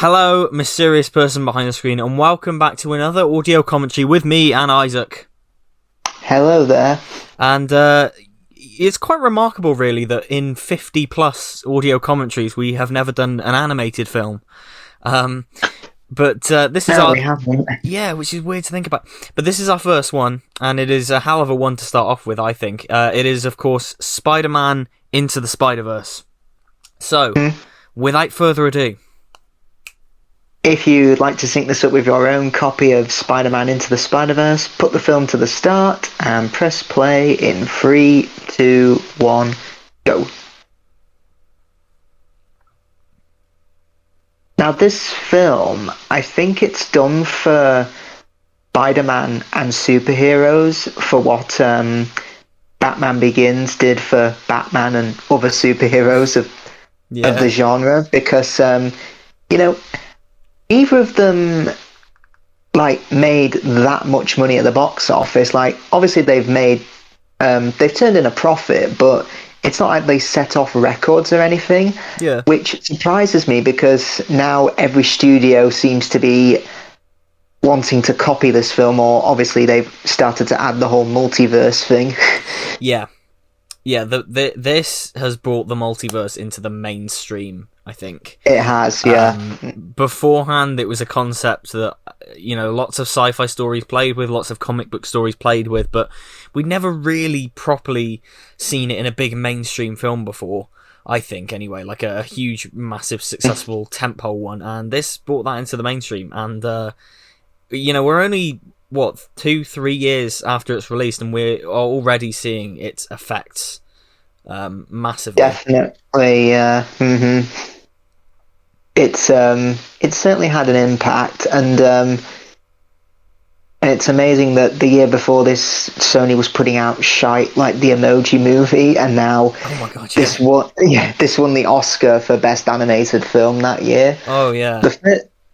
Hello, mysterious person behind the screen, and welcome back to another audio commentary with me and Isaac. Hello there. And it's quite remarkable, really, that in 50 plus audio commentaries we have never done an animated film. But this is we haven't. Yeah, which is weird to think about. But this is our first one, and it is a hell of a one to start off with, I think. It is, of course, Spider-Man Into the Spider-Verse. So, without further ado, if you'd like to sync this up with your own copy of Spider-Man Into the Spider-Verse, put the film to the start and press play in 3, 2, 1, go. Now this film, I think it's done for Spider-Man and superheroes for what Batman Begins did for Batman and other superheroes of the genre, because, neither of them made that much money at the box office. Like, obviously they've turned in a profit, but it's not like they set off records or anything. Yeah. Which surprises me, because now every studio seems to be wanting to copy this film, or obviously they've started to add the whole multiverse thing. Yeah. This has brought the multiverse into the mainstream, I think. It has, yeah. Beforehand, it was a concept that, lots of sci-fi stories played with, lots of comic book stories played with, but we'd never really properly seen it in a big mainstream film before, I think, anyway, like a huge, massive, successful tentpole one, and this brought that into the mainstream, and, we're only 2-3 years after it's released, and we're already seeing its effects massively. Definitely, yeah. It's certainly had an impact, and it's amazing that the year before this, Sony was putting out shite like the Emoji Movie, and now this won the Oscar for Best Animated Film that year. Oh yeah.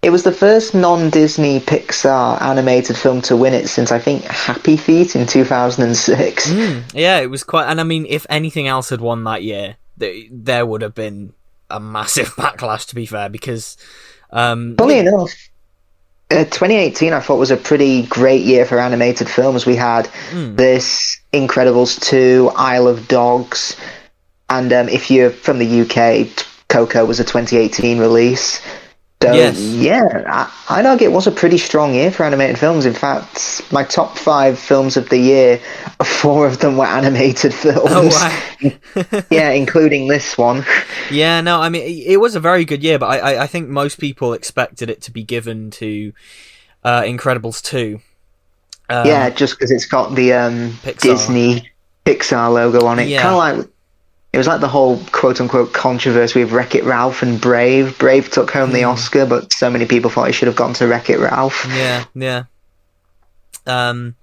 It was the first non-Disney Pixar animated film to win it since, I think, Happy Feet in 2006. Yeah, it was quite... And I mean, if anything else had won that year, there would have been a massive backlash, to be fair, because... Funny enough, 2018 I thought was a pretty great year for animated films. We had this, Incredibles 2, Isle of Dogs, and if you're from the UK, Coco was a 2018 release. So, yeah, I'd argue it was a pretty strong year for animated films. In fact, my top 5 films of the year, 4 of them were animated films. Oh, wow. Yeah, including this one. Yeah, no, I mean, it was a very good year, but I think most people expected it to be given to Incredibles 2. Yeah, just because it's got the Disney Pixar logo on it. Yeah. Kind of like... It was like the whole quote-unquote controversy with Wreck-It Ralph and Brave. Brave took home the Oscar, but so many people thought he should have gone to Wreck-It Ralph. Yeah. I'm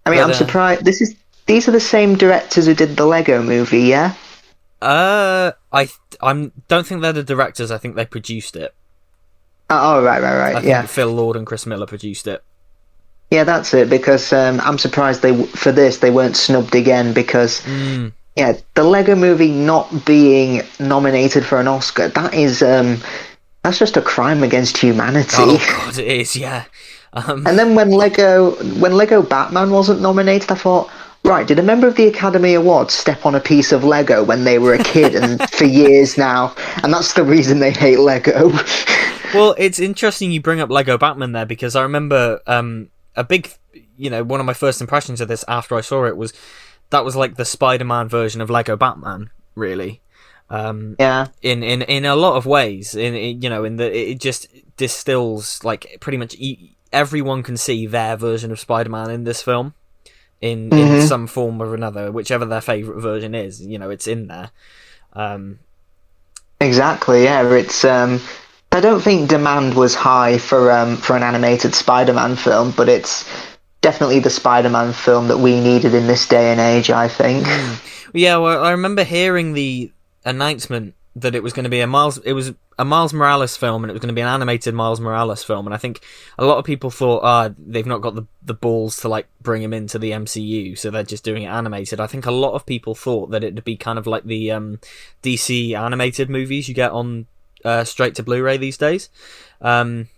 surprised. These are the same directors who did the Lego Movie, yeah? I don't think they're the directors. I think they produced it. Right. I think Phil Lord and Chris Miller produced it. Yeah, that's it, because I'm surprised for this they weren't snubbed again, because... Yeah, the Lego Movie not being nominated for an Oscar, that's just a crime against humanity. Oh god, it is, yeah. And then when Lego Batman wasn't nominated, I thought, right, did a member of the Academy Awards step on a piece of Lego when they were a kid and for years now, and that's the reason they hate Lego? Well, it's interesting you bring up Lego Batman there, because I remember a big, one of my first impressions of this after I saw it was... That was like the Spider-Man version of Lego Batman, really. Yeah. In a lot of ways, it just distills like pretty much everyone can see their version of Spider-Man in this film, in some form or another, whichever their favorite version is. It's in there. Exactly. Yeah. It's. I don't think demand was high for an animated Spider-Man film, but it's definitely the Spider-Man film that we needed in this day and age, I think. Yeah, well, I remember hearing the announcement that it was going to be a Miles Morales film, and it was going to be an animated Miles Morales film, and I think a lot of people thought, they've not got the balls to like bring him into the MCU, so they're just doing it animated. I think a lot of people thought that it'd be kind of like the DC animated movies you get on straight to Blu-ray these days. And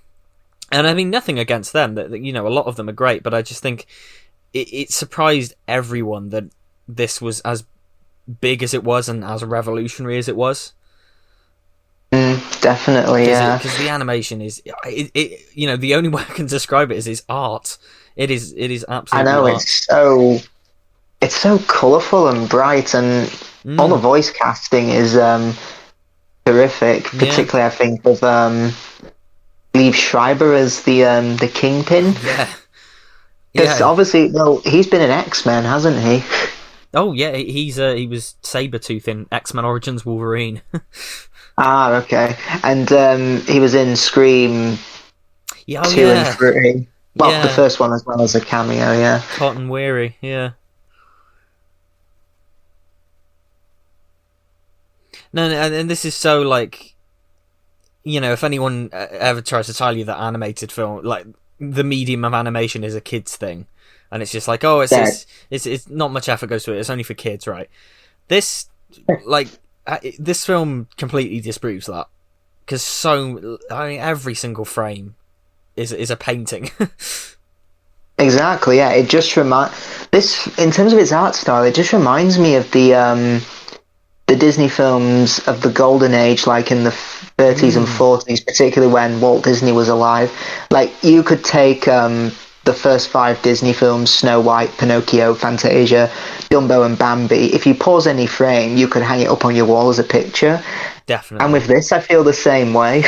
I mean, nothing against them. That a lot of them are great, but I just think it surprised everyone that this was as big as it was and as revolutionary as it was. Definitely, yeah. Because the animation is, the only way I can describe it is art. It is absolutely. I know, art. it's so colourful and bright, and all the voice casting is terrific. Particularly, I think of Liev Schreiber as the Kingpin. Yeah. Because obviously, he's been in X-Men, hasn't he? Oh yeah, he was Sabretooth in X-Men Origins Wolverine. Okay. And he was in Scream 2 and 3. Well, the first one as well as a cameo, yeah. Cotton Weary, yeah. No, and this is so, like, if anyone ever tries to tell you that animated film, like, the medium of animation is a kid's thing, and it's just like, it's not much effort goes to it, it's only for kids, right? This, like... this film completely disproves that, because every single frame is a painting. Exactly, yeah. It just this, in terms of its art style, it just reminds me of the Disney films of the golden age, like in the 30s and 40s, particularly when Walt Disney was alive. Like, you could take the first 5 Disney films, Snow White, Pinocchio, Fantasia, Dumbo and Bambi. If you pause any frame, you could hang it up on your wall as a picture. Definitely. And with this, I feel the same way.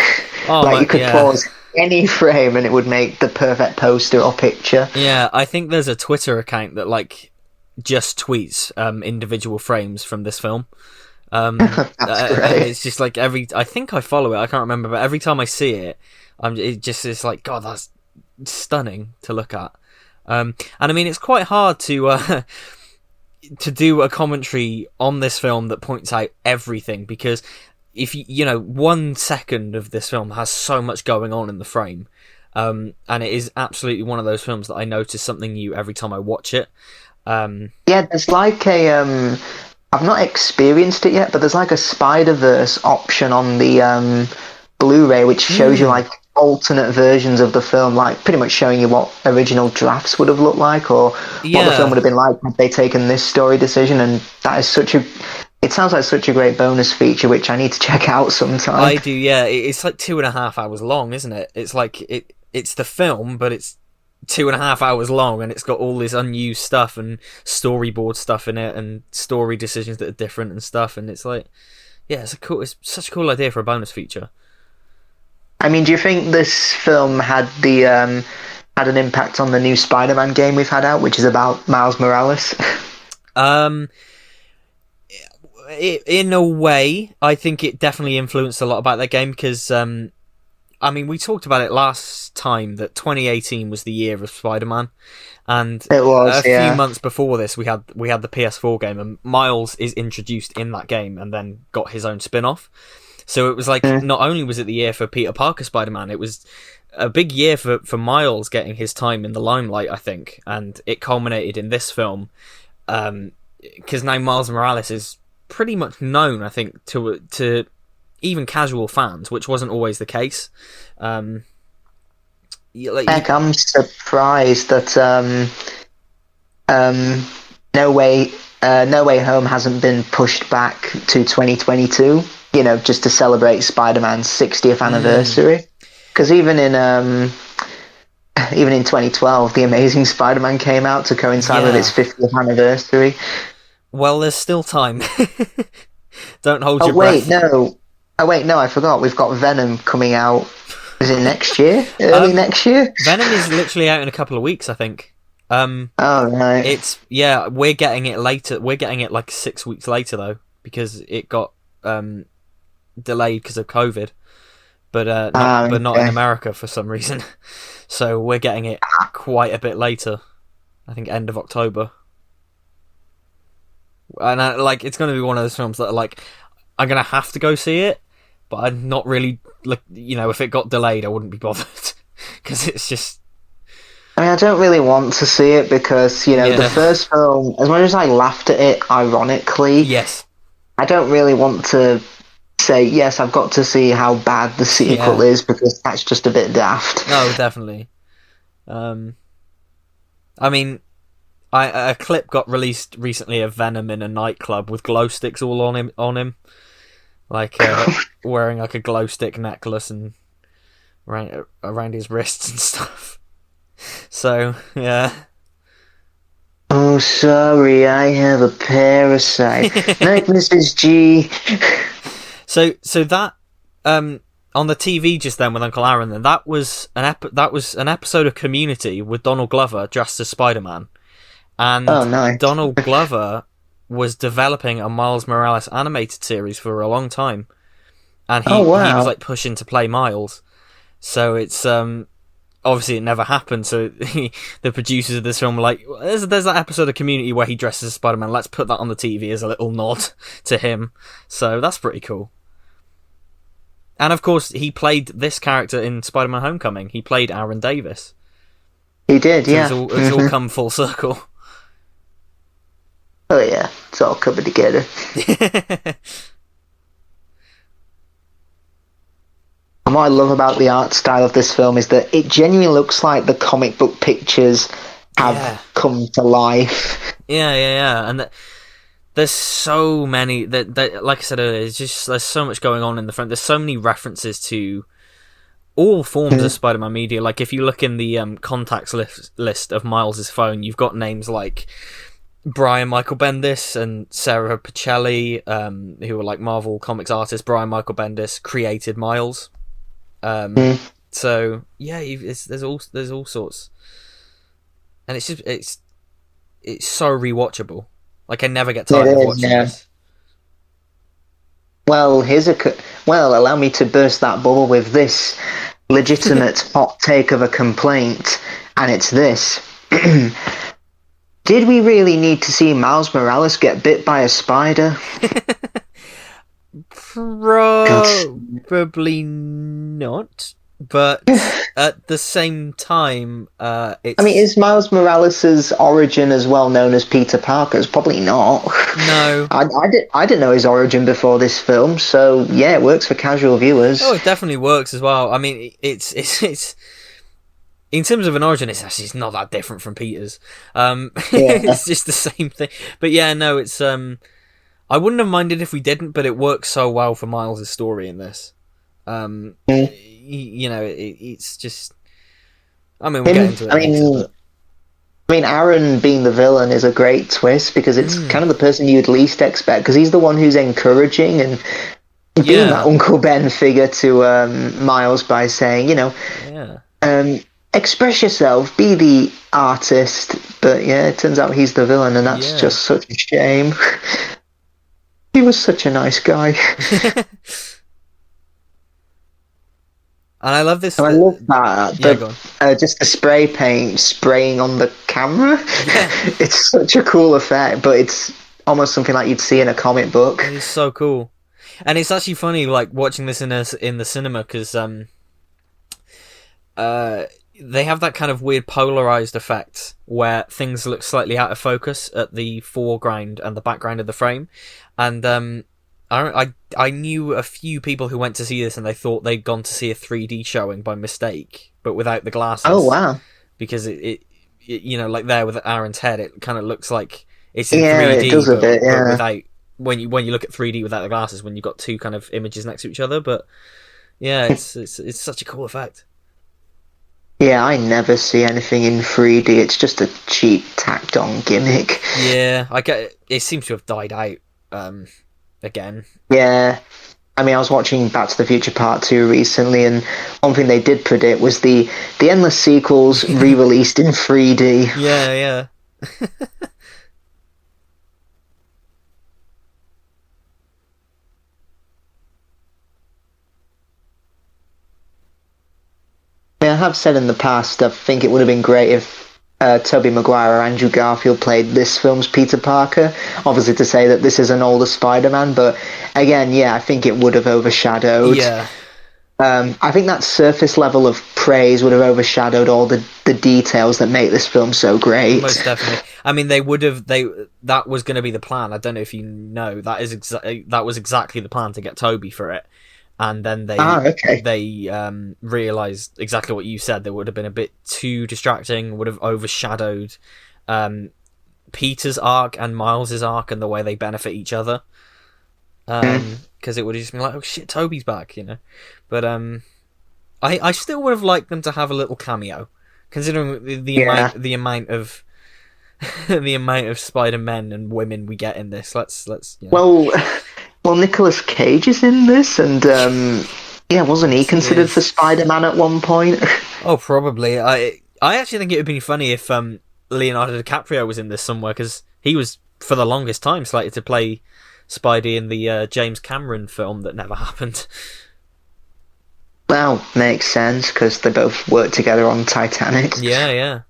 You could pause any frame and it would make the perfect poster or picture. Yeah, I think there's a Twitter account that, like, just tweets individual frames from this film. That's great. It's just like I think I follow it, I can't remember, but every time I see it, it's like, God, that's stunning to look at. And I mean, it's quite hard to do a commentary on this film that points out everything, because if 1 second of this film has so much going on in the frame, and it is absolutely one of those films that I notice something new every time I watch it. There's like a I've not experienced it yet, but there's like a Spider-Verse option on the Blu-ray, which shows you like alternate versions of the film, like pretty much showing you what original drafts would have looked like, or what the film would have been like had they taken this story decision. And that is it sounds like such a great bonus feature, which I need to check out sometime. I do, yeah. It's like 2.5 hours long, isn't it? It's like it's the film, but it's 2.5 hours long, and it's got all this unused stuff and storyboard stuff in it, and story decisions that are different and stuff. And it's like, yeah, it's such a cool idea for a bonus feature. I mean, do you think this film had had an impact on the new Spider-Man game we've had out, which is about Miles Morales? In a way, I think it definitely influenced a lot about that game, because I mean, we talked about it last time that 2018 was the year of Spider-Man, and it was, a few months before this we had the PS4 game, and Miles is introduced in that game and then got his own spin-off. So it was like, not only was it the year for Peter Parker Spider-Man, it was a big year for Miles getting his time in the limelight, I think, and it culminated in this film, because now Miles Morales is pretty much known, I think, to even casual fans, which wasn't always the case. I'm surprised that No Way Home hasn't been pushed back to 2022. Just to celebrate Spider-Man's 60th anniversary. Because even in 2012, The Amazing Spider-Man came out to coincide with its 50th anniversary. Well, there's still time. Don't hold your breath. Wait, no, I forgot. We've got Venom coming out. Is it next year? Early next year? Venom is literally out in a couple of weeks, I think. Right. We're getting it later. We're getting it like 6 weeks later, though, because it got delayed because of COVID, but not in America for some reason. So we're getting it quite a bit later. I think end of October. And it's going to be one of those films that I'm going to have to go see it, but I'm not really if it got delayed, I wouldn't be bothered, because it's just. I mean, I don't really want to see it because the first film, as much as I laughed at it ironically, yes, I don't really want to say, yes, I've got to see how bad the sequel is, because that's just a bit daft. No, definitely. I mean, a clip got released recently of Venom in a nightclub with glow sticks all on him, like wearing like a glow stick necklace and around his wrists and stuff. So yeah. Oh, sorry, I have a parasite. Night, Mrs. G. So that on the TV just then with Uncle Aaron, then that was an episode of Community with Donald Glover dressed as Spider-Man, and nice. Donald Glover was developing a Miles Morales animated series for a long time, and he was like pushing to play Miles. So it's obviously it never happened. So the producers of this film were like, "There's that episode of Community where he dresses as Spider-Man. Let's put that on the TV as a little nod to him." So that's pretty cool. And of course, he played this character in Spider-Man: Homecoming. He played Aaron Davis. He did, so yeah. It's all come full circle. Oh yeah, it's all coming together. And what I love about the art style of this film is that it genuinely looks like the comic book pictures have come to life. Yeah. And there's so many that like I said earlier, there's so much going on in the front. There's so many references to all forms of Spider-Man media. Like if you look in the contacts list of Miles' phone, you've got names like Brian Michael Bendis and Sarah Pichelli, who are like Marvel Comics artists. Brian Michael Bendis created Miles. So yeah, there's all sorts, and it's so rewatchable. Like I never get tired of watching this. Well, allow me to burst that bubble with this legitimate hot take of a complaint, and it's this. Did we really need to see Miles Morales get bit by a spider? Probably not, but at the same time, it's... I mean, is Miles Morales' origin as well known as Peter Parker's? Probably not. No. I didn't know his origin before this film, so yeah, it works for casual viewers. Oh, it definitely works as well. I mean, it's in terms of an origin, it's not that different from Peter's. It's just the same thing. But yeah, no, it's... I wouldn't have minded if we didn't, but it works so well for Miles' story in this. It's just... I mean, we'll get into it later, I mean, Aaron being the villain is a great twist, because it's kind of the person you'd least expect, because he's the one who's encouraging and being that Uncle Ben figure to Miles by saying, express yourself, be the artist. But yeah, it turns out he's the villain, and that's just such a shame. He was such a nice guy. And I love this. And I love that. Just the spray paint spraying on the camera. Yeah. It's such a cool effect, but it's almost something like you'd see in a comic book. It's so cool. And it's actually funny, like, watching this in the cinema, because they have that kind of weird polarized effect where things look slightly out of focus at the foreground and the background of the frame. And I knew a few people who went to see this and they thought they'd gone to see a 3D showing by mistake, but without the glasses. Oh wow! Because it like there with Aaron's head, it kind of looks like it's in 3D. It does a bit, but without when you look at 3D without the glasses, when you've got two kind of images next to each other. But yeah, it's such a cool effect. Yeah, I never see anything in 3D. It's just a cheap, tacked-on gimmick. Yeah, I get it. It seems to have died out again. Yeah. I mean, I was watching Back to the Future Part 2 recently, and one thing they did predict was the endless sequels re-released in 3D. Yeah. I have said in the past, I think it would have been great if Tobey Maguire or Andrew Garfield played this film's Peter Parker. Obviously to say that this is an older Spider-Man, but again, yeah, I think it would have overshadowed I think that surface level of praise would have overshadowed all the details that make this film so great. Most definitely. I mean, that was going to be the plan. I don't know if you know that was exactly the plan to get Toby for it, and then Okay. they realized exactly what you said. That would have been a bit too distracting. Would have overshadowed Peter's arc and Miles's arc and the way they benefit each other. Because it would have just been like, oh shit, Toby's back, you know. But I still would have liked them to have a little cameo, considering the amount of the amount of Spider-Men and women we get in this. Let's you know. Well, Nicolas Cage is in this, and wasn't he considered for Spider-Man at one point? Oh, probably. I actually think it would be funny if Leonardo DiCaprio was in this somewhere, because he was for the longest time slated to play Spidey in the James Cameron film that never happened. Well, makes sense, because they both worked together on Titanic. Yeah.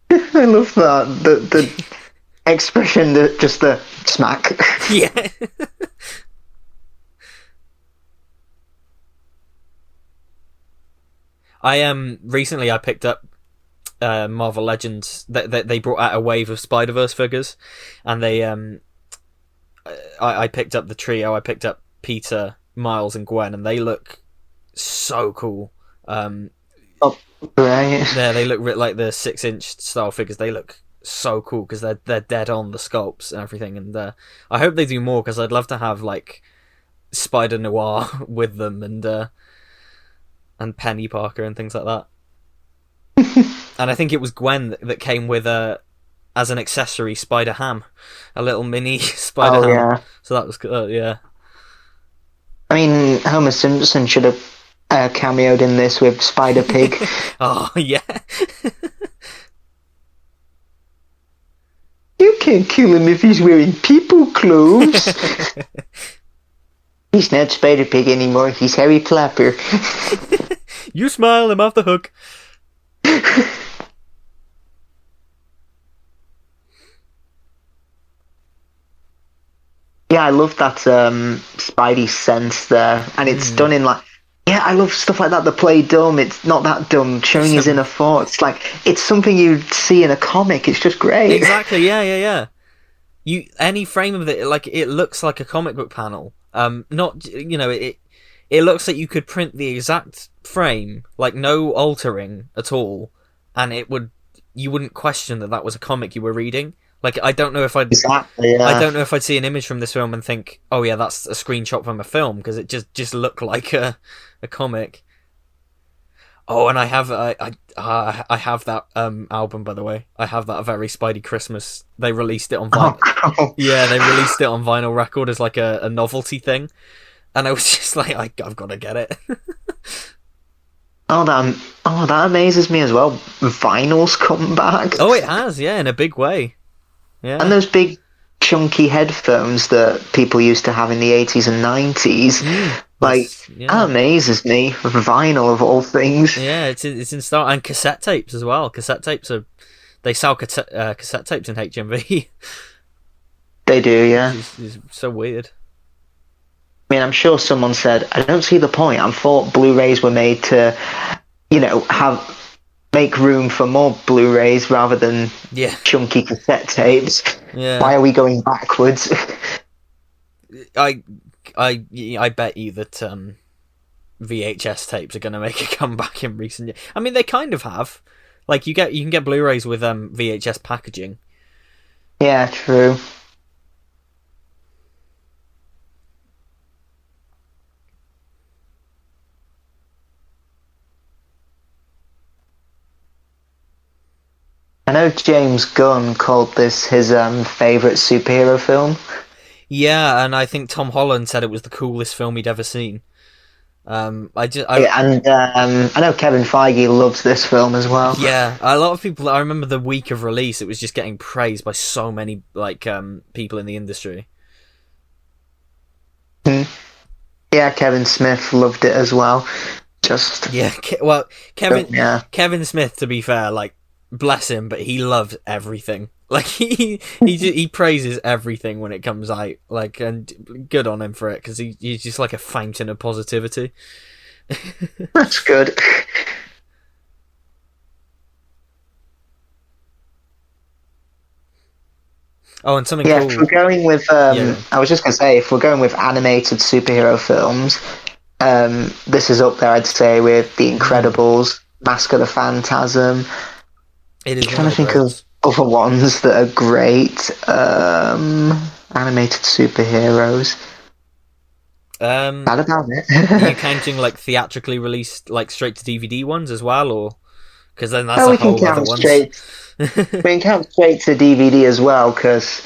I love that. The expression, just the smack. Yeah. Recently I picked up Marvel Legends. They brought out a wave of Spider-Verse figures, and I picked up the trio. I picked up Peter, Miles, and Gwen, and they look so cool. Right. Yeah, they look like the 6-inch style figures. They look so cool because they're dead on the sculpts and everything. And I hope they do more, because I'd love to have like Spider Noir with them, and Penny Parker and things like that. And I think it was Gwen that came with as an accessory Spider Ham, a little mini Spider Ham. Yeah. So that was yeah. I mean, Homer Simpson should have cameoed in this with Spider Pig. Oh yeah. You can't kill him if he's wearing people clothes. He's not Spider Pig anymore. He's Harry Plapper. You smile, I'm off the hook. Yeah, I love that Spidey sense there, and it's done in like. Yeah, I love stuff like that. The play dumb, it's not that dumb. Showing his inner thoughts, like it's something you'd see in a comic. It's just great. Exactly. Yeah. Any frame of it, like it looks like a comic book panel. Not it looks like you could print the exact frame, like no altering at all, and you wouldn't question that was a comic you were reading. Like I don't know if I'd see an image from this film and think, oh yeah, that's a screenshot from a film, because it just looked like a comic. Oh, and I have that album, by the way. I have that Very Spidey Christmas. They released it on vinyl. Oh. Yeah, they released it on vinyl record as like a novelty thing, and I was just like, I've got to get it. that amazes me as well. Vinyl's come back. Oh, it has, yeah, in a big way. Yeah. And those big chunky headphones that people used to have in the 80s and 90s. That amazes me. Vinyl of all things. Yeah, it's in style. And cassette tapes as well. Cassette tapes they sell cassette tapes in HMV. They do, yeah. It's so weird. I mean, I'm sure someone said, I don't see the point. I thought Blu-rays were made to, make room for more Blu-rays rather than chunky cassette tapes. Yeah. Why are we going backwards? I bet you that VHS tapes are going to make a comeback in recent years. I mean, they kind of have. Like you can get Blu-rays with VHS packaging. Yeah, true. I know James Gunn called this his favourite superhero film. Yeah, and I think Tom Holland said it was the coolest film he'd ever seen. I know Kevin Feige loves this film as well. Yeah, a lot of people. I remember the week of release, it was just getting praised by so many people in the industry. Yeah, Kevin Smith loved it as well. Just Yeah, well, yeah. Kevin Smith, to be fair, like, bless him, but he loves everything. Like, he praises everything when it comes out. Like, and good on him for it, because he's just like a fountain of positivity. That's good. Oh, and something Yeah, cool. if we're going with, Yeah. I was just gonna say, if we're going with animated superhero films, this is up there, I'd say, with The Incredibles, Mask of the Phantasm. It is I'm one trying of to the think of greats. other ones that are great. Animated superheroes. Um, That about are you it. counting like theatrically released, like straight to DVD ones as well, or because then that's Oh, a we can whole other count ones. straight. We can count straight to DVD as well, because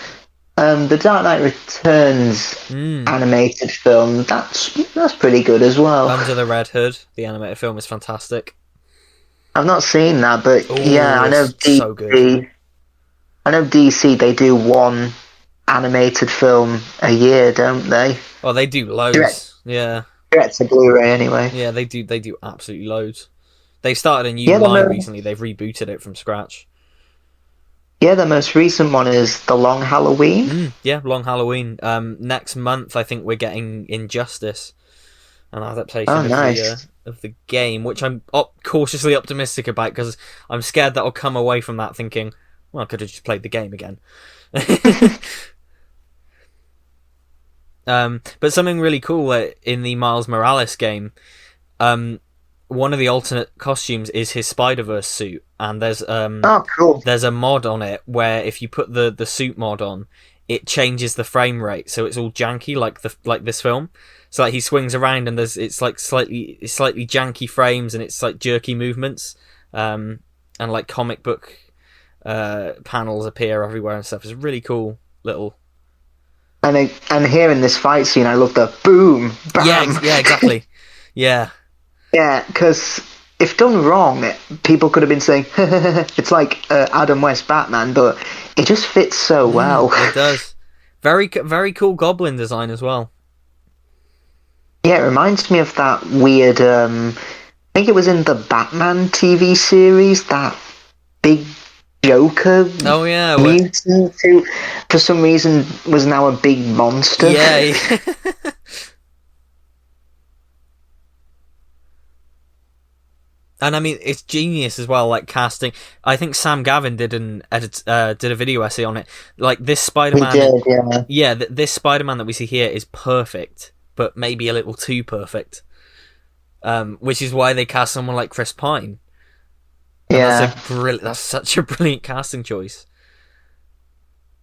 the Dark Knight Returns mm. animated film, that's pretty good as well. Under the Red Hood, the animated film, is fantastic. I've not seen that, but yeah, Oh, I know it's so good. DC. I know DC. They do one animated film a year, don't they? Oh, they do Direct, loads. Yeah, direct to Blu-ray, anyway. yeah, they do. They do absolutely loads. They've started a new Yeah, line recently. They've rebooted it from scratch. the most recent one is The Long Halloween. Yeah, Long Halloween. Next month I think we're getting Injustice, an Oh, adaptation nice. of the game, which I'm cautiously optimistic about because I'm scared that I'll come away from that thinking, well, I could have just played the game again. But something really cool in the Miles Morales game, one of the alternate costumes is his Spider-Verse suit, and Oh, cool. there's a mod on it where if you put the suit mod on, it changes the frame rate, so it's all janky like this film. So like he swings around and it's like slightly janky frames and it's like jerky movements, and like comic book panels appear everywhere and stuff. It's a really cool little. And here in this fight scene, I love the boom, bam. Yeah, exactly. Yeah. Yeah, because if done wrong, people could have been saying it's like Adam West Batman, but it just fits so well. It does. Very cool goblin design as well. Yeah, it reminds me of that weird. I think it was in the Batman TV series, that big Joker Oh yeah, mutant who, for some reason, was now a big monster. yeah. And I mean, it's genius as well. Like casting, I think Sam Gavin did did a video essay on it. Like this He Spider-Man, did, yeah. yeah, this Spider-Man that we see here is perfect, but maybe a little too perfect. Which is why they cast someone like Chris Pine. And Yeah. that's such a brilliant casting choice.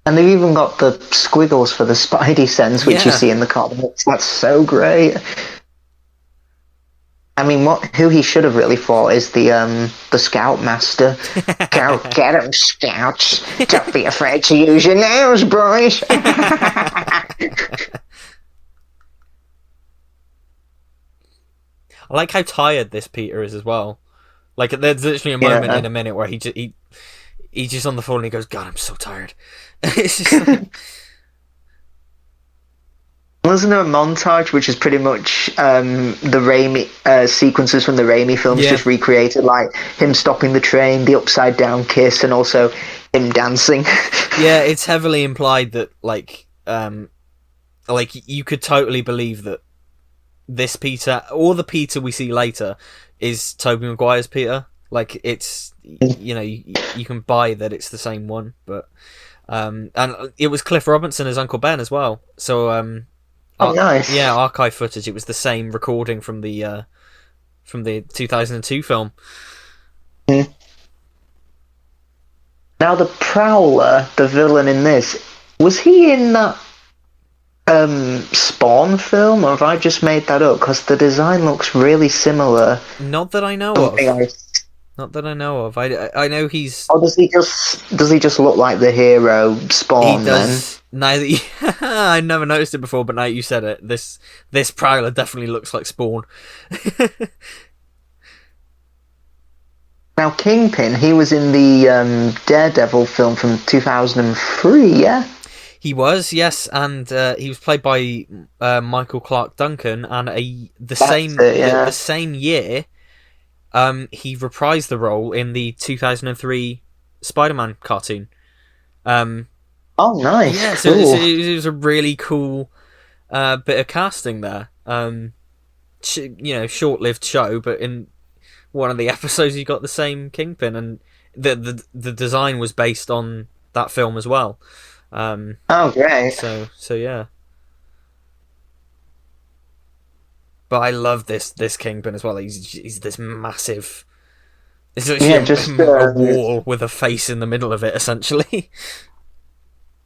And they've even got the squiggles for the Spidey sense, which you Yeah. see in the comics. That's so great. I mean, who he should have really fought is the Scoutmaster. Go get him, Scouts! Don't be afraid to use your nails, boys. I like how tired this Peter is as well. Like there's literally a moment in a minute where he's just on the phone and he goes, "God, I'm so tired." It's just like, Wasn't there a montage which is pretty much the Raimi sequences from the Raimi films Yeah. just recreated, like him stopping the train, the upside down kiss, and also him dancing? yeah, it's heavily implied that like you could totally believe that this Peter or the Peter we see later is Tobey Maguire's Peter. Like it's you can buy that it's the same one, but and it was Cliff Robinson as Uncle Ben as well. So Oh, nice. yeah, archive footage. It was the same recording from the 2002 film. Mm. Now, the Prowler, the villain in this, was he in that Spawn film, or have I just made that up? Because the design looks really similar. Not that I know Something of. I- Not that I know of. I know he's. Or does he just look like the hero Spawn He then? does. Now that I never noticed it before, but now you said it, this Prowler definitely looks like Spawn. Now, Kingpin, he was in the Daredevil film from 2003, yeah? He was, yes, and he was played by Michael Clark Duncan, and the same year, he reprised the role in the 2003 Spider-Man cartoon. Oh, nice. Yeah, Cool. so it was a really cool bit of casting there. Short-lived show, but in one of the episodes, you got the same Kingpin, and the design was based on that film as well. Oh, great. So yeah. But I love this Kingpin as well. He's this massive. It's actually just a wall with a face in the middle of it, essentially.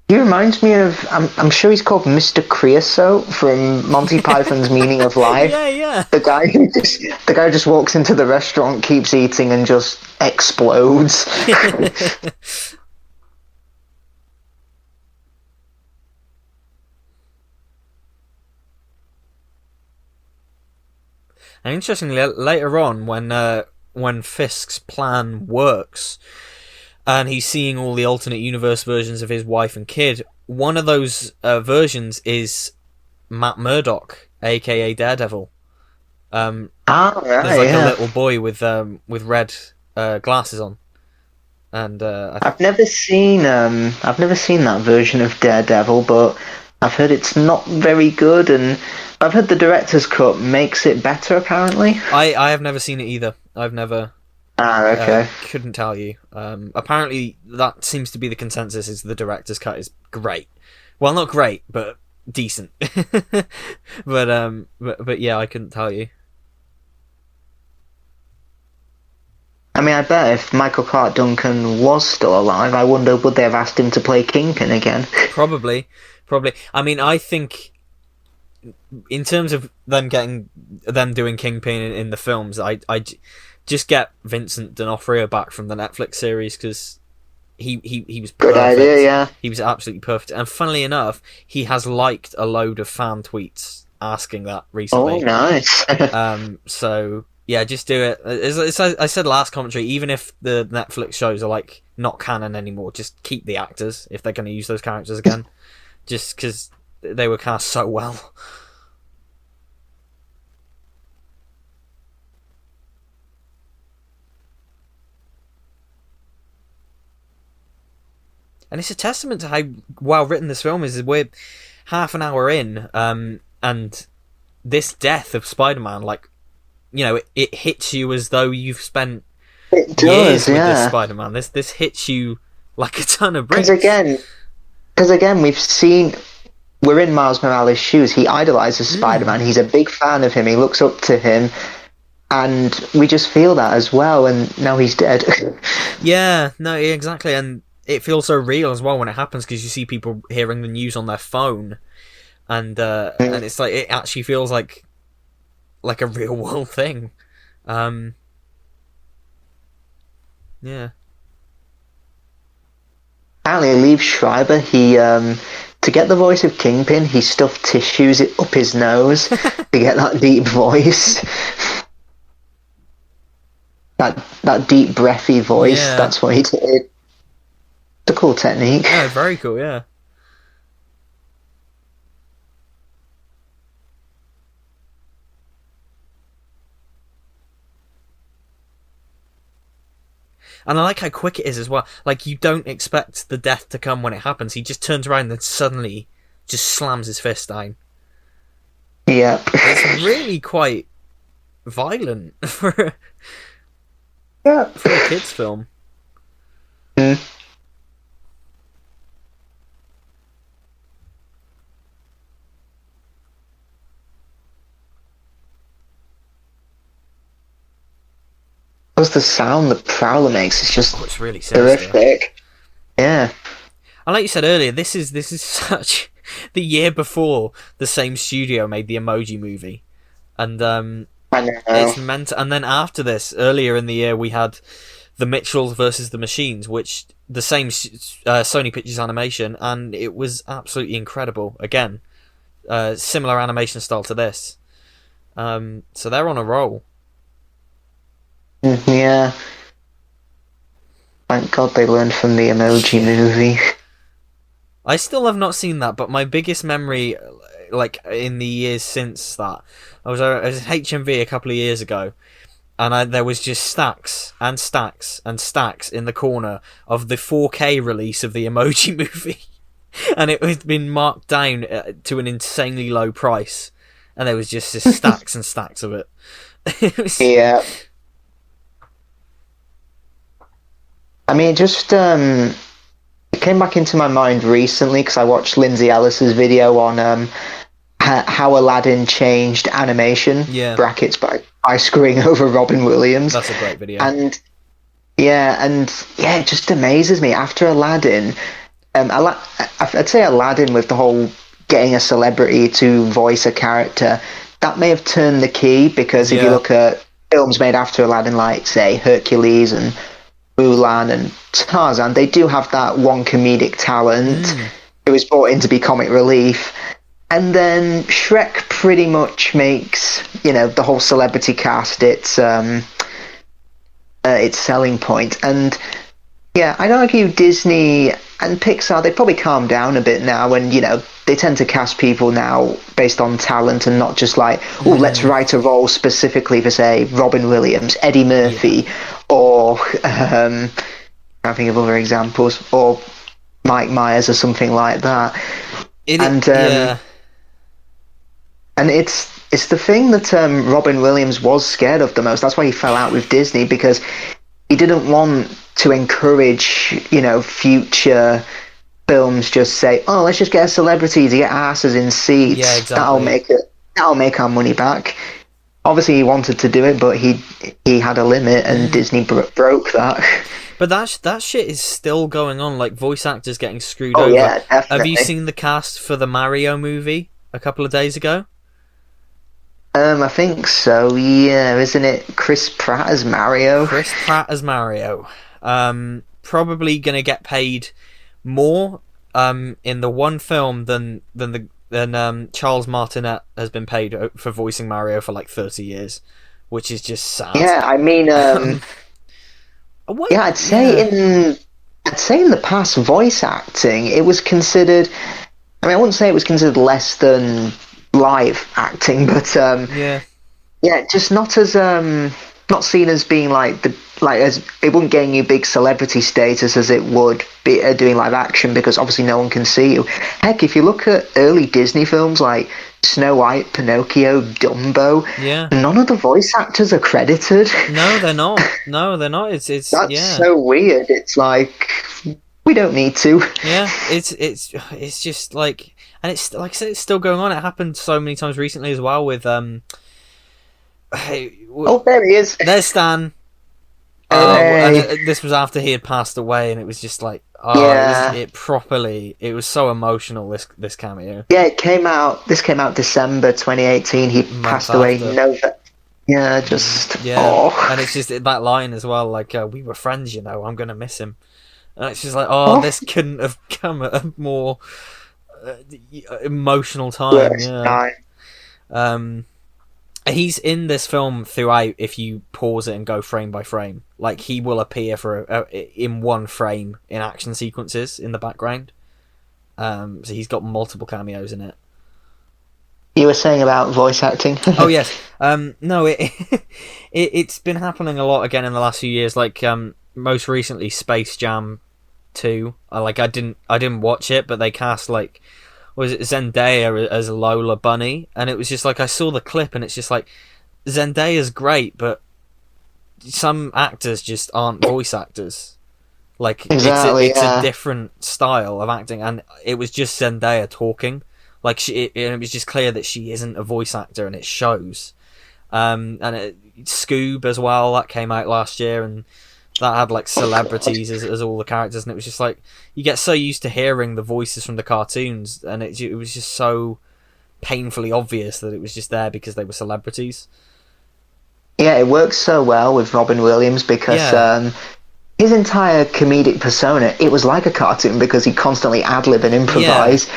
He reminds me of, I'm sure he's called Mr. Creosote from Monty Python's Meaning of Life. Yeah. The guy just walks into the restaurant, keeps eating, and just explodes. And interestingly, later on, when Fisk's plan works, and he's seeing all the alternate universe versions of his wife and kid, one of those versions is Matt Murdock, aka Daredevil. Right, there's like a little boy with red glasses on, and I've never seen that version of Daredevil, but I've heard it's not very good, and I've heard the director's cut makes it better. Apparently, I have never seen it either. I've never. Okay. Couldn't tell you. Apparently, that seems to be the consensus: is the director's cut is great. Well, not great, but decent. but yeah, I couldn't tell you. I mean, I bet if Michael Clark Duncan was still alive, I wonder would they have asked him to play Kingpin again? Probably. I mean, I think in terms of them doing Kingpin in the films, I just get Vincent D'Onofrio back from the Netflix series, because he was perfect. Good idea, yeah. He was absolutely perfect, and funnily enough, he has liked a load of fan tweets asking that recently. Oh, nice. So yeah, just do it. As I said last commentary, even if the Netflix shows are like not canon anymore, just keep the actors if they're going to use those characters again, just because they were cast so well. And it's a testament to how well written this film is. We're half an hour in, and this death of Spider-Man, like, it hits you as though you've spent years with this Spider-Man. This hits you like a ton of bricks. Because again, we're in Miles Morales' shoes. He idolizes Spider-Man. He's a big fan of him. He looks up to him. And we just feel that as well, and now he's dead. Yeah, no, exactly, and it feels so real as well when it happens, because you see people hearing the news on their phone, and it's like it actually feels like a real world thing. Yeah. Apparently, Liev Schreiber, he to get the voice of Kingpin, he stuffed tissues up his nose to get that deep voice. That deep, breathy voice. Yeah. That's what he did. It's a cool technique. Yeah, very cool. Yeah. And I like how quick it is as well. Like, you don't expect the death to come when it happens. He just turns around and then suddenly just slams his fist down. Yeah. It's really quite violent for a kids' film. The sound that Prowler makes is just it's really sinister. Horrific. Yeah. And like you said earlier, this is such the year before the same studio made the Emoji Movie, and I know. It's meant. And then after this, earlier in the year, we had the Mitchells versus the Machines, which the same Sony Pictures Animation, and it was absolutely incredible. Again, similar animation style to this. So they're on a roll. Yeah. Thank God they learned from the Emoji Movie. I still have not seen that, but my biggest memory, like in the years since that, I was at HMV a couple of years ago, and there was just stacks and stacks and stacks in the corner of the 4K release of the Emoji Movie, and it had been marked down to an insanely low price, and there was just stacks and stacks of it. It was... Yeah. I mean, just it came back into my mind recently because I watched Lindsay Ellis's video on how Aladdin changed animation, brackets by screwing over Robin Williams. That's a great video. And it just amazes me. After Aladdin, I'd say Aladdin, with the whole getting a celebrity to voice a character, that may have turned the key, because if you look at films made after Aladdin, like, say, Hercules and Mulan and Tarzan, they do have that one comedic talent who is brought in to be comic relief. And then Shrek pretty much makes, the whole celebrity cast its selling point. And yeah, I'd argue Disney and Pixar, they probably calmed down a bit now, and they tend to cast people now based on talent and not just like, let's write a role specifically for, say, Robin Williams, Eddie Murphy, or I think of other examples, or Mike Myers or something like that. And it's the thing that Robin Williams was scared of the most. That's why he fell out with Disney, because he didn't want to encourage, future films just say, let's just get a celebrity to get asses in seats. Yeah, exactly. That'll make our money back. Obviously, he wanted to do it, but he had a limit, and Disney broke that. But that shit is still going on, like voice actors getting screwed over. Yeah, definitely. Have you seen the cast for the Mario movie a couple of days ago? I think so, yeah. Isn't it Chris Pratt as Mario? Chris Pratt as Mario. Probably going to get paid more in the one film than Charles Martinet has been paid for voicing Mario for like 30 years, which is just sad. Yeah, I mean, I'd say in the past, voice acting, it was considered. I mean, I wouldn't say it was considered less than live acting, but just not as not seen as being as it wouldn't gain you big celebrity status as it would be doing live action, because obviously no one can see you. Heck, if you look at early Disney films like Snow White, Pinocchio, Dumbo, none of the voice actors are credited. No, they're not. It's that's so weird. It's like, we don't need to. Yeah, it's just like, and it's like I said, it's still going on. It happened so many times recently as well with there he is. There's Stan. And this was after he had passed away, and it was just like, it was so emotional, this cameo. Yeah, this came out December 2018. He passed away in November. Yeah, and it's just that line as well, like, we were friends, I'm gonna miss him. And it's just like, this couldn't have come at a more emotional time. He's in this film throughout. If you pause it and go frame by frame, like, he will appear in one frame in action sequences in the background. So he's got multiple cameos in it. You were saying about voice acting? Oh yes. No, it's been happening a lot again in the last few years. Like, most recently, Space Jam 2. I didn't watch it, but they cast, like, was it Zendaya as Lola Bunny, and it was just like, I saw the clip, and it's just like, Zendaya's great, but some actors just aren't voice actors. Like, exactly, it's a different style of acting, and it was just Zendaya talking. Like, it was just clear that she isn't a voice actor, and it shows. And Scoob as well, that came out last year, and that had, like, celebrities as all the characters, and it was just like, you get so used to hearing the voices from the cartoons, and it was just so painfully obvious that it was just there because they were celebrities. Yeah, it works so well with Robin Williams because his entire comedic persona, it was like a cartoon because he constantly ad-lib and improvise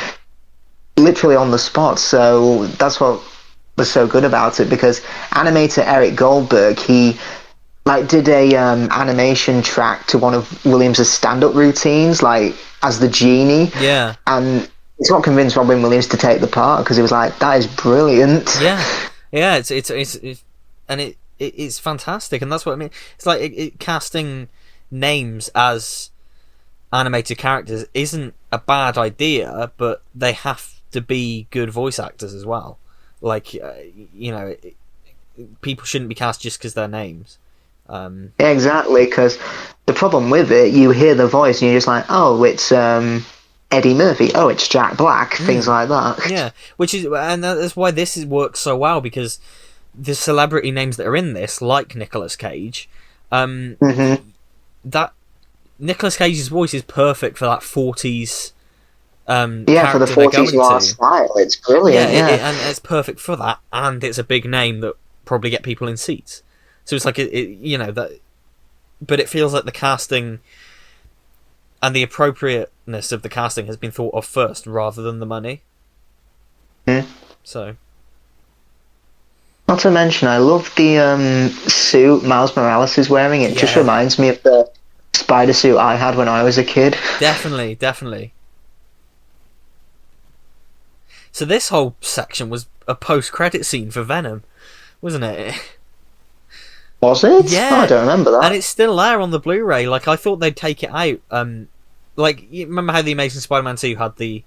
literally on the spot. So that's what was so good about it, because animator Eric Goldberg, he did a animation track to one of Williams' stand-up routines. Like, as the genie. Yeah. And it's what convinced Robin Williams to take the part, because he was like, that is brilliant. Yeah. Yeah, it's fantastic, and that's what I mean. It's like casting names as animated characters isn't a bad idea, but they have to be good voice actors as well. Like, people shouldn't be cast just because they're names. Yeah, exactly, because the problem with it, you hear the voice and you're just like, oh, it's Eddie Murphy, oh, it's Jack Black, things like that. Yeah, and that's why works so well, because the celebrity names that are in this, like Nicolas Cage, that Nicolas Cage's voice is perfect for that 40s for the 40s noir style. It's brilliant. And it's perfect for that, and it's a big name that probably get people in seats. So it's like that, but it feels like the casting and the appropriateness of the casting has been thought of first rather than the money. So, not to mention, I love the suit Miles Morales is wearing. It just reminds me of the spider suit I had when I was a kid. Definitely. So this whole section was a post-credit scene for Venom, wasn't it? Was it? Yeah. Oh, I don't remember that. And it's still there on the Blu-ray. Like, I thought they'd take it out. Like, you remember how the Amazing Spider-Man 2 had the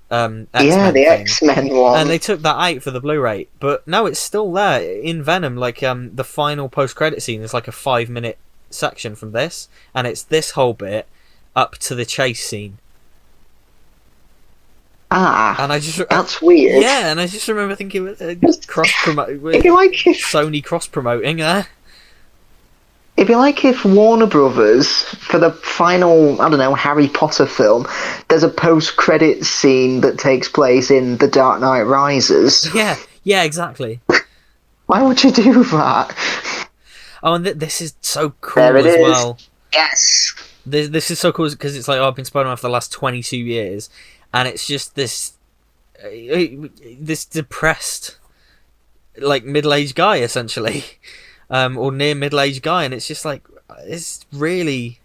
X-Men the thing? X-Men one. And they took that out for the Blu-ray. But no, it's still there in Venom. Like, the final post-credit scene is like a 5-minute section from this. And it's this whole bit up to the chase scene. And that's weird. Yeah, and I just remember thinking, cross-promoting. Sony cross-promoting there. It'd be like if Warner Brothers, for the final, I don't know, Harry Potter film, there's a post-credit scene that takes place in The Dark Knight Rises. Yeah, exactly. Why would you do that? Oh, and this is so cool as well. Yes. This is so cool because it's like, I've been Spider-Man for the last 22 years, and it's just this depressed, like, middle-aged guy, essentially. Or near middle-aged guy, and it's just like, it's really...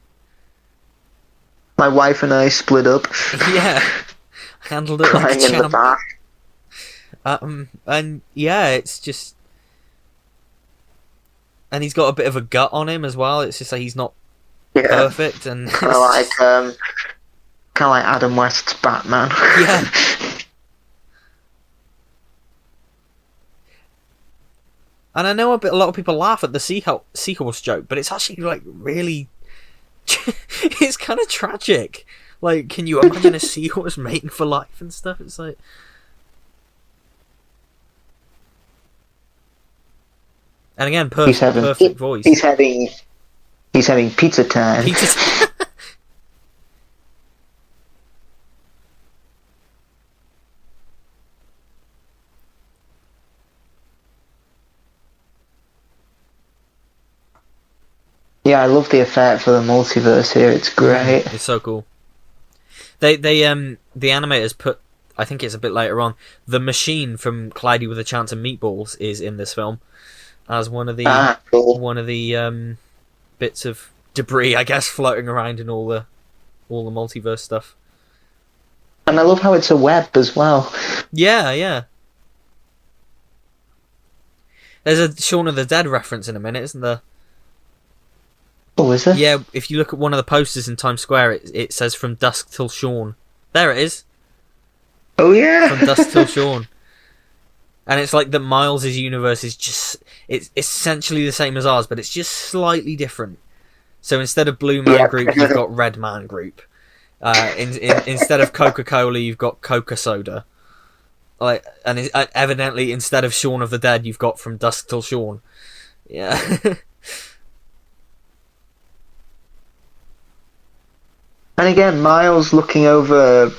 My wife and I split up. Yeah. Handled it like a champ. In the back. And yeah, it's just... And he's got a bit of a gut on him as well. It's just like he's not perfect, and... Kind of like Adam West's Batman. Yeah. And I know a lot of people laugh at the seahorse joke, but it's actually, like, really... it's kind of tragic. Like, can you imagine a seahorse mating for life and stuff? It's like... And again, perfect voice. He's having pizza time. Yeah, I love the effect for the multiverse here. It's great. It's so cool. The animators put, I think it's a bit later on, the machine from Cloudy with a Chance of Meatballs is in this film as one of the bits of debris, I guess, floating around in all the multiverse stuff. And I love how it's a web as well. Yeah. There's a Shaun of the Dead reference in a minute, isn't there? Oh, is there? Yeah, if you look at one of the posters in Times Square, it says From Dusk Till Shaun. There it is. Oh, yeah. From Dusk Till Shaun. And it's like that Miles' universe is just... It's essentially the same as ours, but it's just slightly different. So instead of Blue Man Group, you've got Red Man Group. Instead of Coca-Cola, you've got Coca-Soda. And evidently, instead of Shaun of the Dead, you've got From Dusk Till Shaun. Yeah. And again, Miles looking over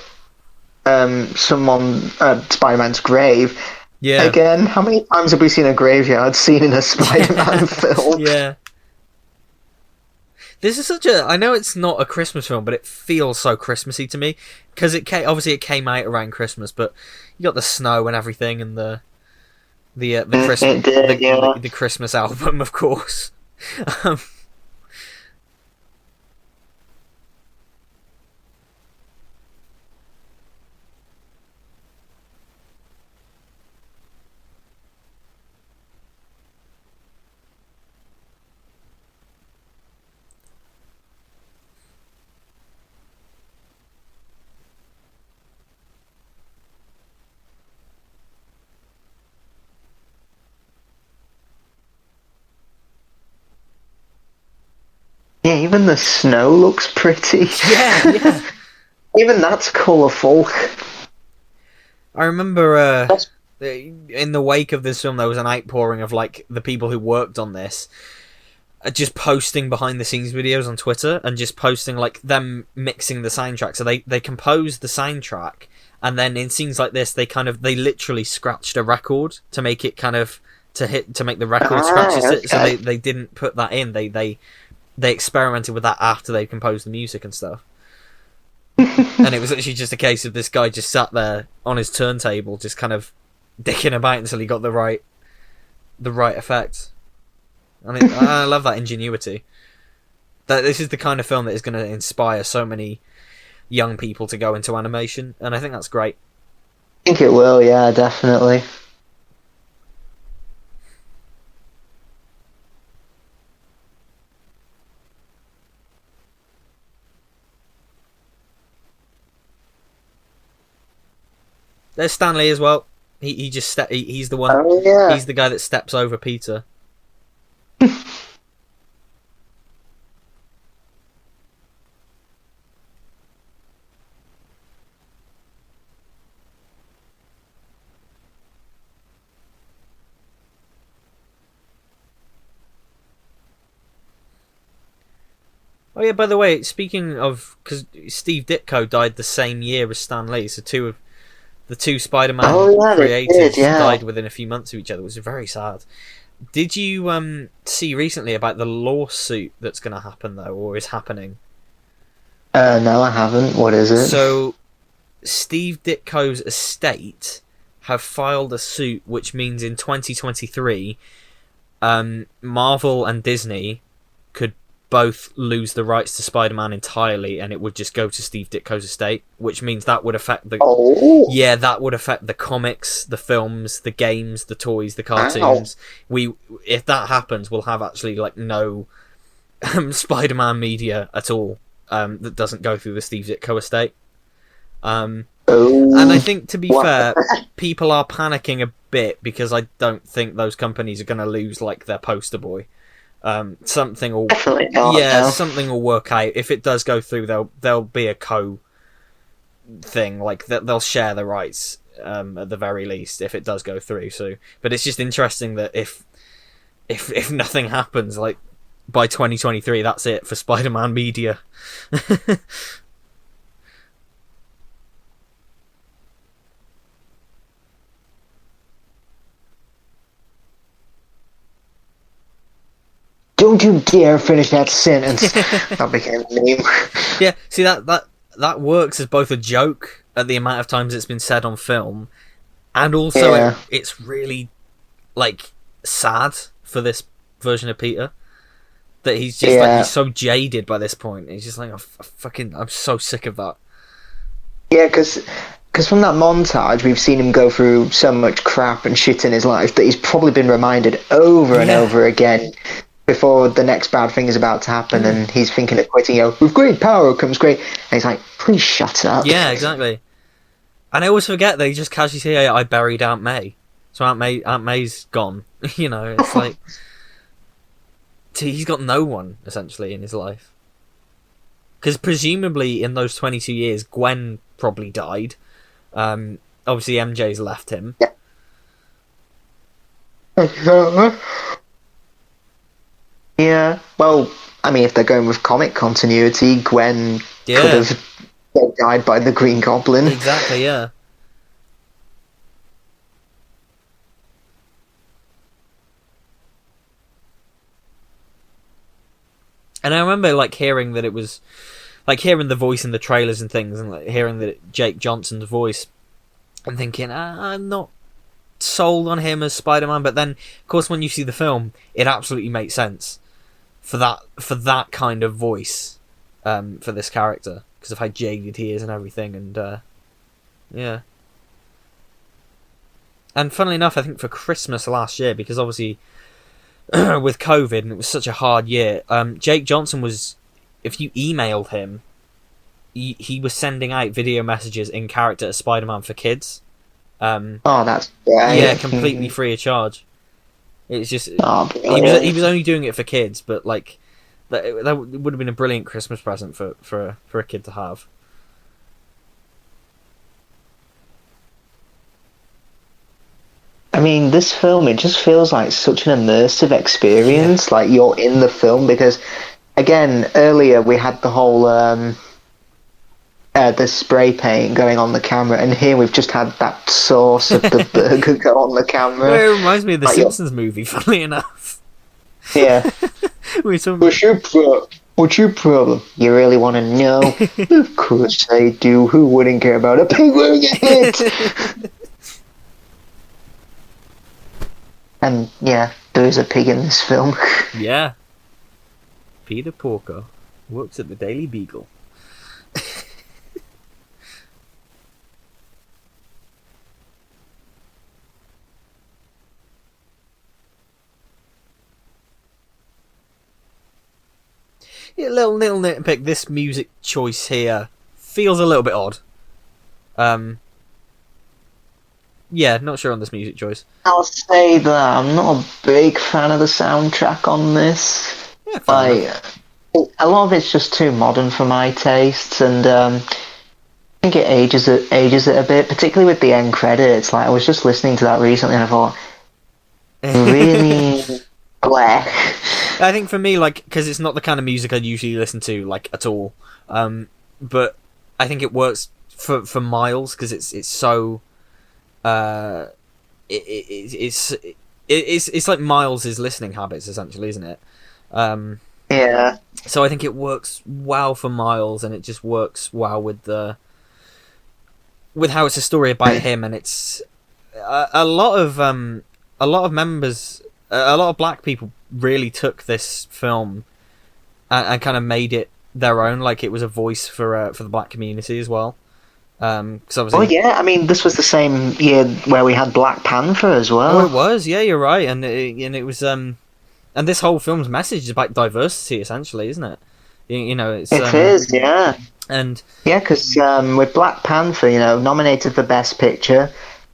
Spider-Man's grave. Yeah. Again, how many times have we seen a graveyard scene in a Spider-Man film? Yeah. This is such a... I know it's not a Christmas film, but it feels so Christmassy to me. Because it came out around Christmas, but you got the snow and everything, and the Christmas album, of course. Yeah, even the snow looks pretty. Yeah, yeah. Even that's colourful. I remember in the wake of this film, there was an outpouring of like the people who worked on this just posting behind the scenes videos on Twitter and just posting like them mixing the soundtrack. So they composed the soundtrack, and then in scenes like this, they literally scratched a record to make it kind of to make the record scratches. Okay. So they didn't put that in. They experimented with that after they composed the music and stuff. And it was actually just a case of this guy just sat there on his turntable, just kind of dicking about until he got the right effect. And I love that ingenuity. That this is the kind of film that is going to inspire so many young people to go into animation, and I think that's great. I think it will, yeah, definitely. There's Stan Lee as well. He's the one. Oh, yeah. He's the guy that steps over Peter. Oh yeah, by the way, speaking of, because Steve Ditko died the same year as Stan Lee, so the two Spider-Man creators died within a few months of each other, which is very sad. Did you see recently about the lawsuit that's going to happen though, or is happening? No, I haven't. What is it? So, Steve Ditko's estate have filed a suit, which means in 2023, Marvel and Disney could both lose the rights to Spider-Man entirely, and it would just go to Steve Ditko's estate, which means that would affect that would affect the comics, the films, the games, the toys, the cartoons. If that happens, we'll have actually like no Spider-Man media at all that doesn't go through the Steve Ditko estate. And I think, to be fair, people are panicking a bit because I don't think those companies are going to lose like their poster boy. Something will something will work out. If it does go through, there'll be a co thing, like they'll share the rights at the very least if it does go through. So, but it's just interesting that if nothing happens, like by 2023, that's it for Spider-Man media. Don't you dare finish that sentence. That became a meme. Yeah, see that works as both a joke at the amount of times it's been said on film, and also it's really like sad for this version of Peter that he's just like he's so jaded by this point. He's just like, I'm so sick of that. Yeah, because from that montage, we've seen him go through so much crap and shit in his life that he's probably been reminded over and over again before the next bad thing is about to happen, and he's thinking of quitting. With great power comes great, and he's like, please shut up. Yeah, exactly. And I always forget that he just casually say, I buried Aunt May, so Aunt May's gone. You know, it's like he's got no one essentially in his life, because presumably in those 22 years, Gwen probably died. Obviously MJ's left him. Yeah, well, I mean, if they're going with comic continuity, Gwen could have died by the Green Goblin. Exactly, yeah. And I remember hearing that it was hearing the voice in the trailers and things, and hearing that Jake Johnson's voice, and thinking, I'm not sold on him as Spider-Man. But then, of course, when you see the film, it absolutely makes sense for that kind of voice for this character, because of how jaded he is and everything. And yeah. And funnily enough, I think for Christmas last year, because obviously with COVID and it was such a hard year, Jake Johnson was, if you emailed him, he was sending out video messages in character as Spider-Man for kids. That's great. Yeah, completely free of charge. It's just he was only doing it for kids, but That would have been a brilliant Christmas present for a kid to have. I mean, this film, it just feels like such an immersive experience. Like, you're in the film, because, again, earlier we had the whole, the spray paint going on the camera, and here we've just had that sauce of the burger go on the camera. Well, it reminds me of the Simpsons movie, funnily enough. Yeah. What's your problem? You really want to know? Of course I do. Who wouldn't care about a pig wearing a hat? And yeah, there is a pig in this film. Yeah. Peter Porker works at the Daily Beagle. Yeah, little nitpick. This music choice here feels a little bit odd. Yeah, not sure on this music choice. I'll say that I'm not a big fan of the soundtrack on this. Yeah, a lot of it's just too modern for my tastes, and I think it ages it a bit, particularly with the end credits. Like, I was just listening to that recently, and I thought, really, bleh. I think for me, like, because it's not the kind of music I usually listen to, like, at all. But I think it works for Miles because it's so. It's like Miles' listening habits, essentially, isn't it? Yeah. So I think it works well for Miles, and it just works well with how it's a story about him, and it's a lot of members, a lot of black people really took this film and kind of made it their own, like it was a voice for the black community as well. Oh yeah, I mean, this was the same year where we had Black Panther as well. Oh, it was. Yeah, you're right, and it was and this whole film's message is about diversity, essentially, isn't it? You know, it is, yeah. And yeah, because with Black Panther, you know, nominated for Best Picture,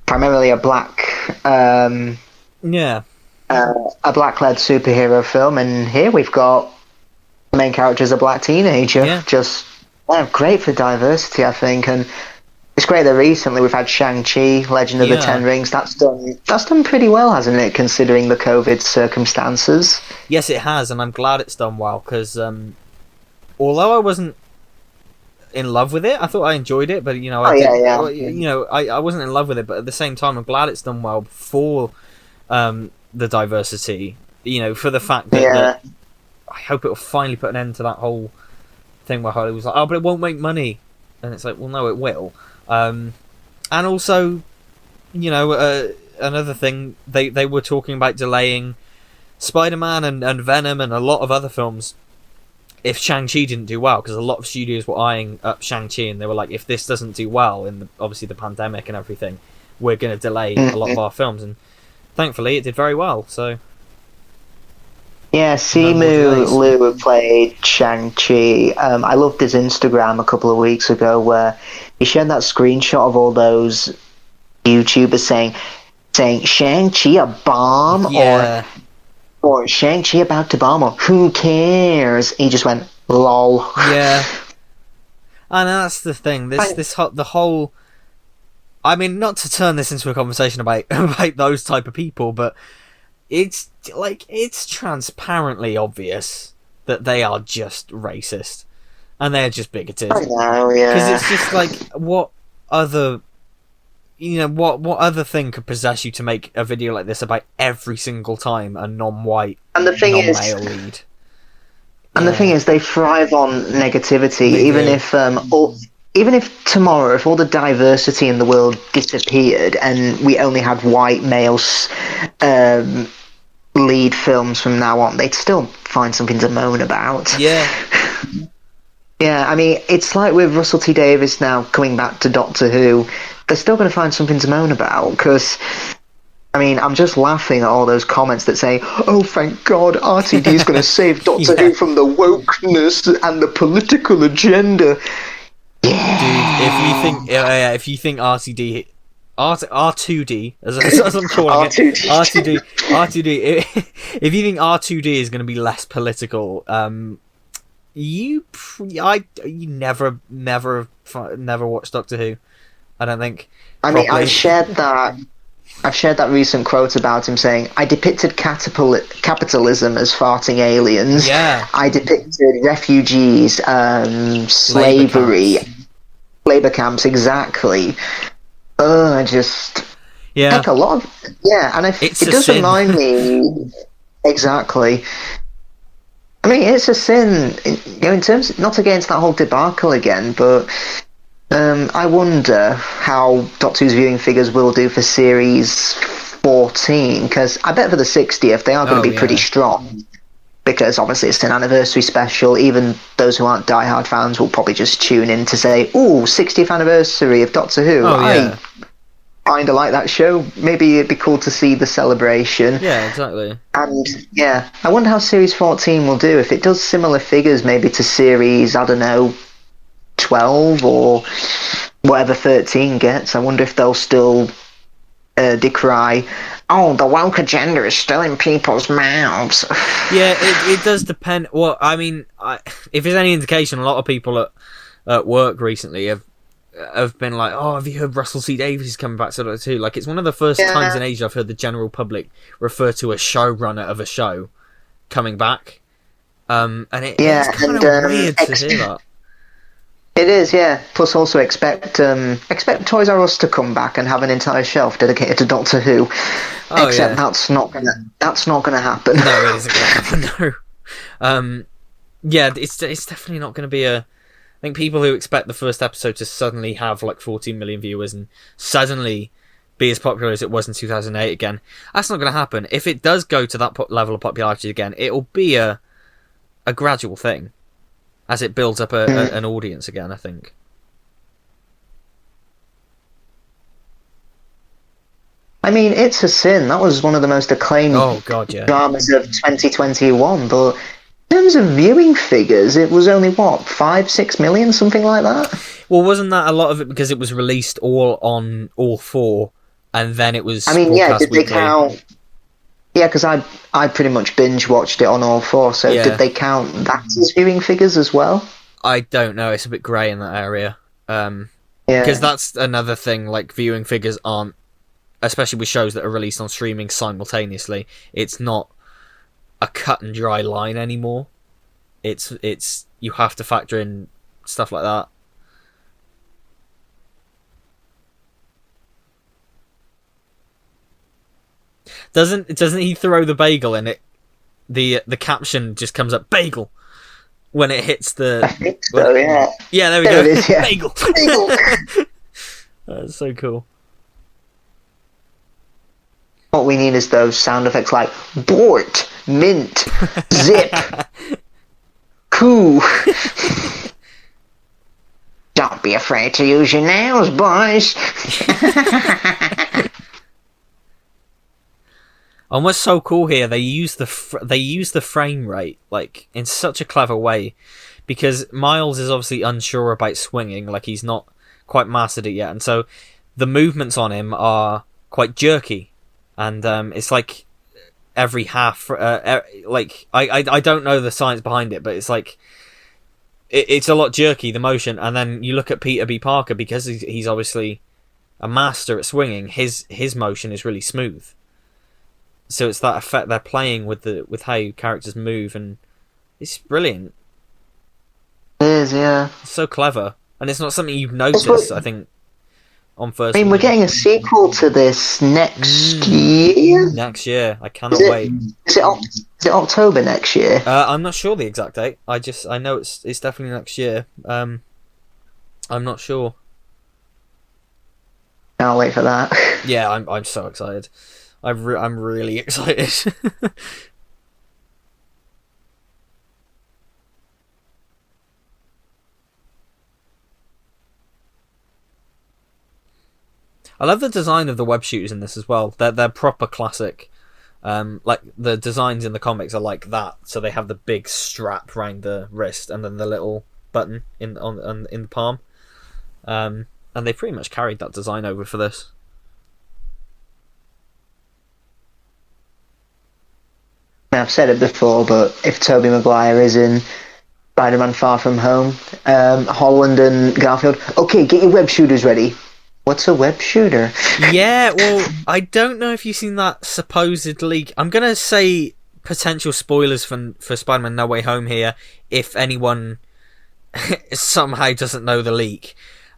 primarily a black, a black-led superhero film, and here we've got the main character as a black teenager. Yeah. Just great for diversity, I think, and it's great that recently we've had Shang-Chi, Legend of the Ten Rings. That's done pretty well, hasn't it, considering the COVID circumstances? Yes, it has, and I'm glad it's done well, because although I wasn't in love with it, I thought I enjoyed it, but, you know, I wasn't in love with it, but at the same time, I'm glad it's done well for the diversity, you know, for the fact that I hope it will finally put an end to that whole thing where Hollywood was like, oh, but it won't make money. And it's like, well, no, it will. And also, you know, another thing, they were talking about delaying Spider-Man and Venom and a lot of other films if Shang-Chi didn't do well, because a lot of studios were eyeing up Shang-Chi, and they were like, if this doesn't do well, in obviously the pandemic and everything, we're going to delay a lot of our films. And thankfully, it did very well, so... Yeah, Simu Liu played Shang-Chi. I loved his Instagram a couple of weeks ago where he shared that screenshot of all those YouTubers saying Shang-Chi a bomb, or Shang-Chi about to bomb, or who cares? He just went, lol. Yeah. And that's the thing. The whole... I mean, not to turn this into a conversation about those type of people, but it's transparently obvious that they are just racist and they're just bigoted. I know, yeah. Because it's just like, what other thing could possess you to make a video like this about every single time a non-white, non-male lead? And the thing is, they thrive on negativity. Even if tomorrow, if all the diversity in the world disappeared and we only had white males lead films from now on, they'd still find something to moan about. Yeah. Yeah, I mean, it's like with Russell T Davies now coming back to Doctor Who, they're still going to find something to moan about, because, I mean, I'm just laughing at all those comments that say, oh, thank God, RTD is going to save Doctor Who from the wokeness and the political agenda. Yeah. Dude, if you think RTD R2D, as I'm calling it. R2D. If you think R2D is going to be less political, you never watched Doctor Who. I don't think. I mean, I've shared that recent quote about him saying, "I depicted capitalism as farting aliens. Yeah. I depicted refugees, slavery, labor camps, exactly." Heck, a lot of, and it does remind me exactly. I mean, it's a sin, in terms, not against that whole debacle again, but I wonder how Doctor Who's viewing figures will do for series 14, because I bet for the 60th they are going to be pretty strong, because obviously it's an anniversary special. Even those who aren't diehard fans will probably just tune in to say, "Ooh, 60th anniversary of Doctor Who." I kind of like that show. Maybe it'd be cool to see the celebration. Yeah, exactly. And I wonder how series 14 will do. If it does similar figures maybe to series, I don't know, 12 or whatever 13 gets, I wonder if they'll still decry, "Oh, the woke agenda is still in people's mouths." Yeah, it does depend. Well, I mean, if there's any indication, a lot of people at work recently have been like, "Oh, have you heard Russell T Davies is coming back to Doctor Who?" Like, it's one of the first times in ages I've heard the general public refer to a showrunner of a show coming back. And it's kind of weird to hear that. It is, yeah. Plus, also expect Toys R Us to come back and have an entire shelf dedicated to Doctor Who. Except that's not gonna happen. No, it isn't gonna happen. No. It's definitely not going to be a. I think people who expect the first episode to suddenly have like 14 million viewers and suddenly be as popular as it was in 2008 again, that's not going to happen. If it does go to that level of popularity again, it'll be a gradual thing as it builds up an audience again, I think. I mean, It's a Sin. That was one of the most acclaimed dramas of 2021, but in terms of viewing figures, it was only, 5-6 million, something like that? Well, wasn't that a lot of it because it was released all on all four, and then it was... I mean, did they count... Yeah, because I pretty much binge-watched it on all four, so did they count that as viewing figures as well? I don't know, it's a bit grey in that area. Because that's another thing, like, viewing figures aren't, especially with shows that are released on streaming simultaneously, it's not a cut and dry line anymore. It's you have to factor in stuff like that. Doesn't he throw the bagel in it? The caption just comes up bagel when it hits the. I think so, yeah. Yeah, there we go. It is, yeah. Bagel. That's so cool. What we need is those sound effects like Bort, Mint, Zip, Coo. Don't be afraid to use your nails, boys. And what's so cool here, they use the frame rate like in such a clever way, because Miles is obviously unsure about swinging, like he's not quite mastered it yet, and so the movements on him are quite jerky, and it's like every half, like I don't know the science behind it, but it's like it's a lot jerky, the motion, and then you look at Peter B. Parker, because he's obviously a master at swinging, his motion is really smooth. So it's that effect they're playing with how characters move, and it's brilliant. It is, yeah. It's so clever, and it's not something you've noticed, I think, on first. I mean, we're getting a sequel to this next year. Next year, I cannot wait. Is it October next year? I'm not sure the exact date. I know it's definitely next year. I'm not sure. Can't wait for that. Yeah, I'm so excited. I'm really excited. I love the design of the web shooters in this as well. They're proper classic. Like the designs in the comics are like that, so they have the big strap around the wrist and then the little button in the palm. And they pretty much carried that design over for this. I've said it before, but if Tobey Maguire is in Spider-Man Far From Home, Holland and Garfield, okay, get your web shooters ready. What's a web shooter? Yeah, well, I don't know if you've seen that supposed leak. I'm going to say potential spoilers for Spider-Man No Way Home here, if anyone somehow doesn't know the leak.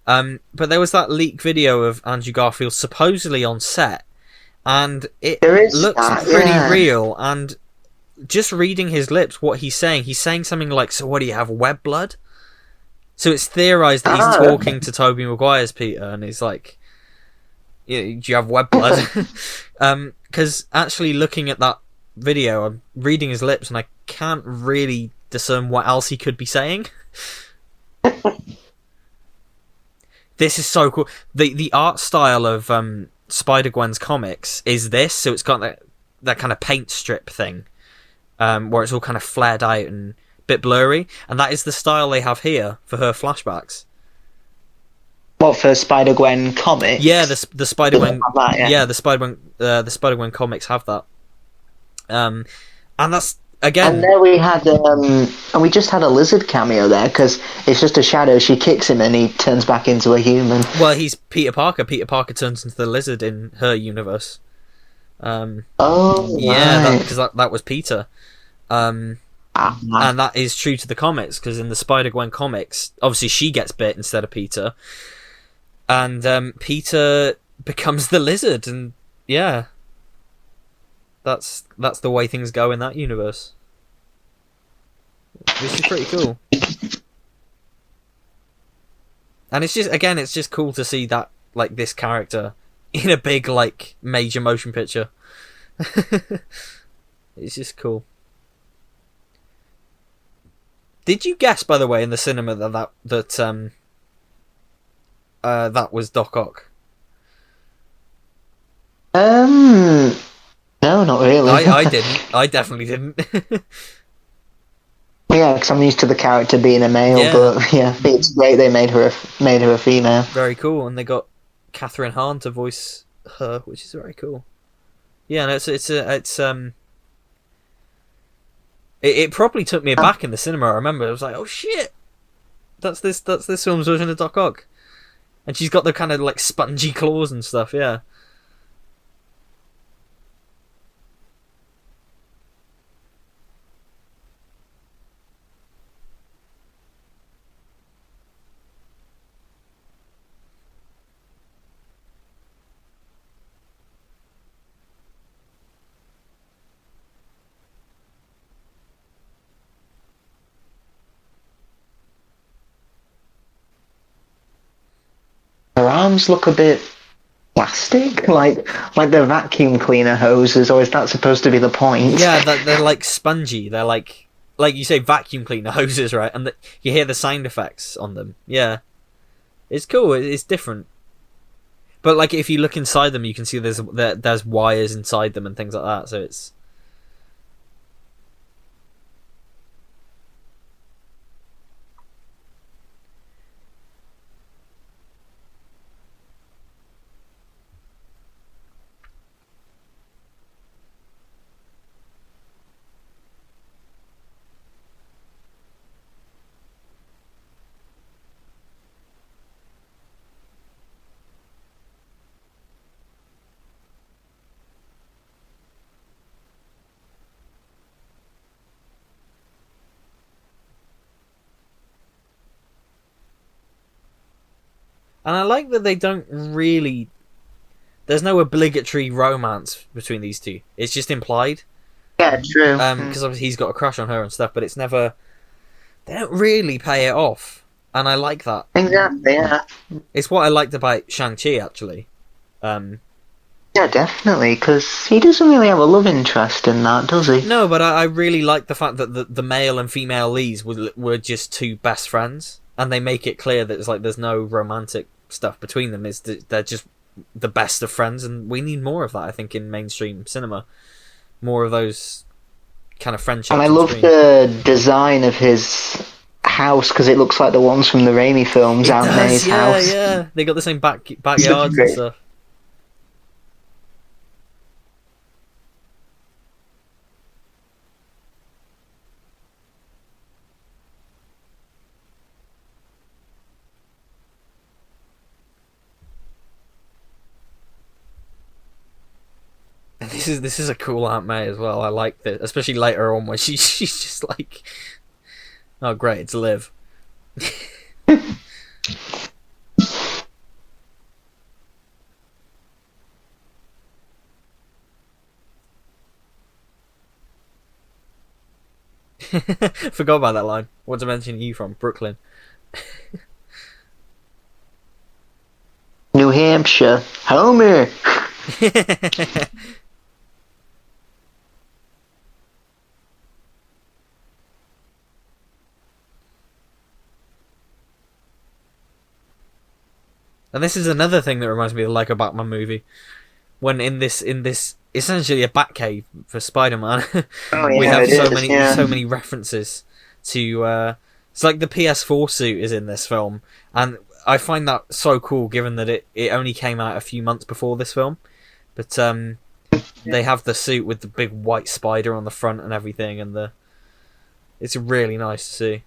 But there was that leak video of Andrew Garfield supposedly on set, and it looks pretty real, and just reading his lips, what he's saying something like, so what do you have, web blood? So it's theorised that he's talking to Tobey Maguire's Peter, and he's like, yeah, do you have web blood? Because actually looking at that video, I'm reading his lips, and I can't really discern what else he could be saying. This is so cool. The art style of Spider-Gwen's comics is this, so it's got that kind of paint strip thing, where it's all kind of flared out and bit blurry, and that is the style they have here for her flashbacks. What, for Spider-Gwen comics? Yeah, the Spider-Gwen. Yeah, the Spider-Gwen comics have that. And that's again. And there we had, and we just had a lizard cameo there because it's just a shadow. She kicks him and he turns back into a human. Well, he's Peter Parker. Peter Parker turns into the lizard in her universe. Yeah, because that was Peter. And that is true to the comics, because in the Spider-Gwen comics, obviously she gets bit instead of Peter, and Peter becomes the lizard, and yeah, that's the way things go in that universe, which is pretty cool. And it's just cool to see that, like, this character in a big, like, major motion picture. It's just cool. Did you guess, by the way, in the cinema that was Doc Ock? No, not really. I didn't. I definitely didn't. Yeah, because I'm used to the character being a male, Yeah. but yeah, it's great they made her a female. Very cool, and they got Catherine Hahn to voice her, which is very cool. Yeah, no, it probably took me aback in the cinema. I remember I was like, "Oh shit, that's this film's version of Doc Ock," and she's got the kind of like spongy claws and stuff. Yeah. Her arms look a bit plastic, like the vacuum cleaner hoses, or is that supposed to be the point? Yeah, they're like spongy. They're like you say, vacuum cleaner hoses, right? And you hear the sound effects on them. Yeah, it's cool. It's different. But like, if you look inside them, you can see there's wires inside them and things like that. So it's. And I like that they don't really. There's no obligatory romance between these two. It's just implied. Yeah, true. Because obviously he's got a crush on her and stuff, but it's never. They don't really pay it off, and I like that. Exactly. Yeah. It's what I liked about Shang-Chi, actually. Yeah, definitely, because he doesn't really have a love interest in that, does he? No, but I really like the fact that the male and female leads were just two best friends, and they make it clear that it's like there's no romantic stuff between them. They're just the best of friends, and we need more of that, I think, in mainstream cinema. More of those kind of friendships. And I love the design of his house, because it looks like the ones from the Raimi films. Aunt May's house. Yeah, they got the same backyards and stuff. This is a cool Aunt May as well. I like this, especially later on where she's just like, oh great, it's Liv. Forgot about that line. What dimension are you from? Brooklyn. New Hampshire. Homer. And this is another thing that reminds me of the Lego Batman movie. When in this essentially a Batcave for Spider-Man, Oh, yeah, we have it is, so many references to. It's like the PS4 suit is in this film, and I find that so cool, given that it only came out a few months before this film. But they have the suit with the big white spider on the front and everything, and it's really nice to see.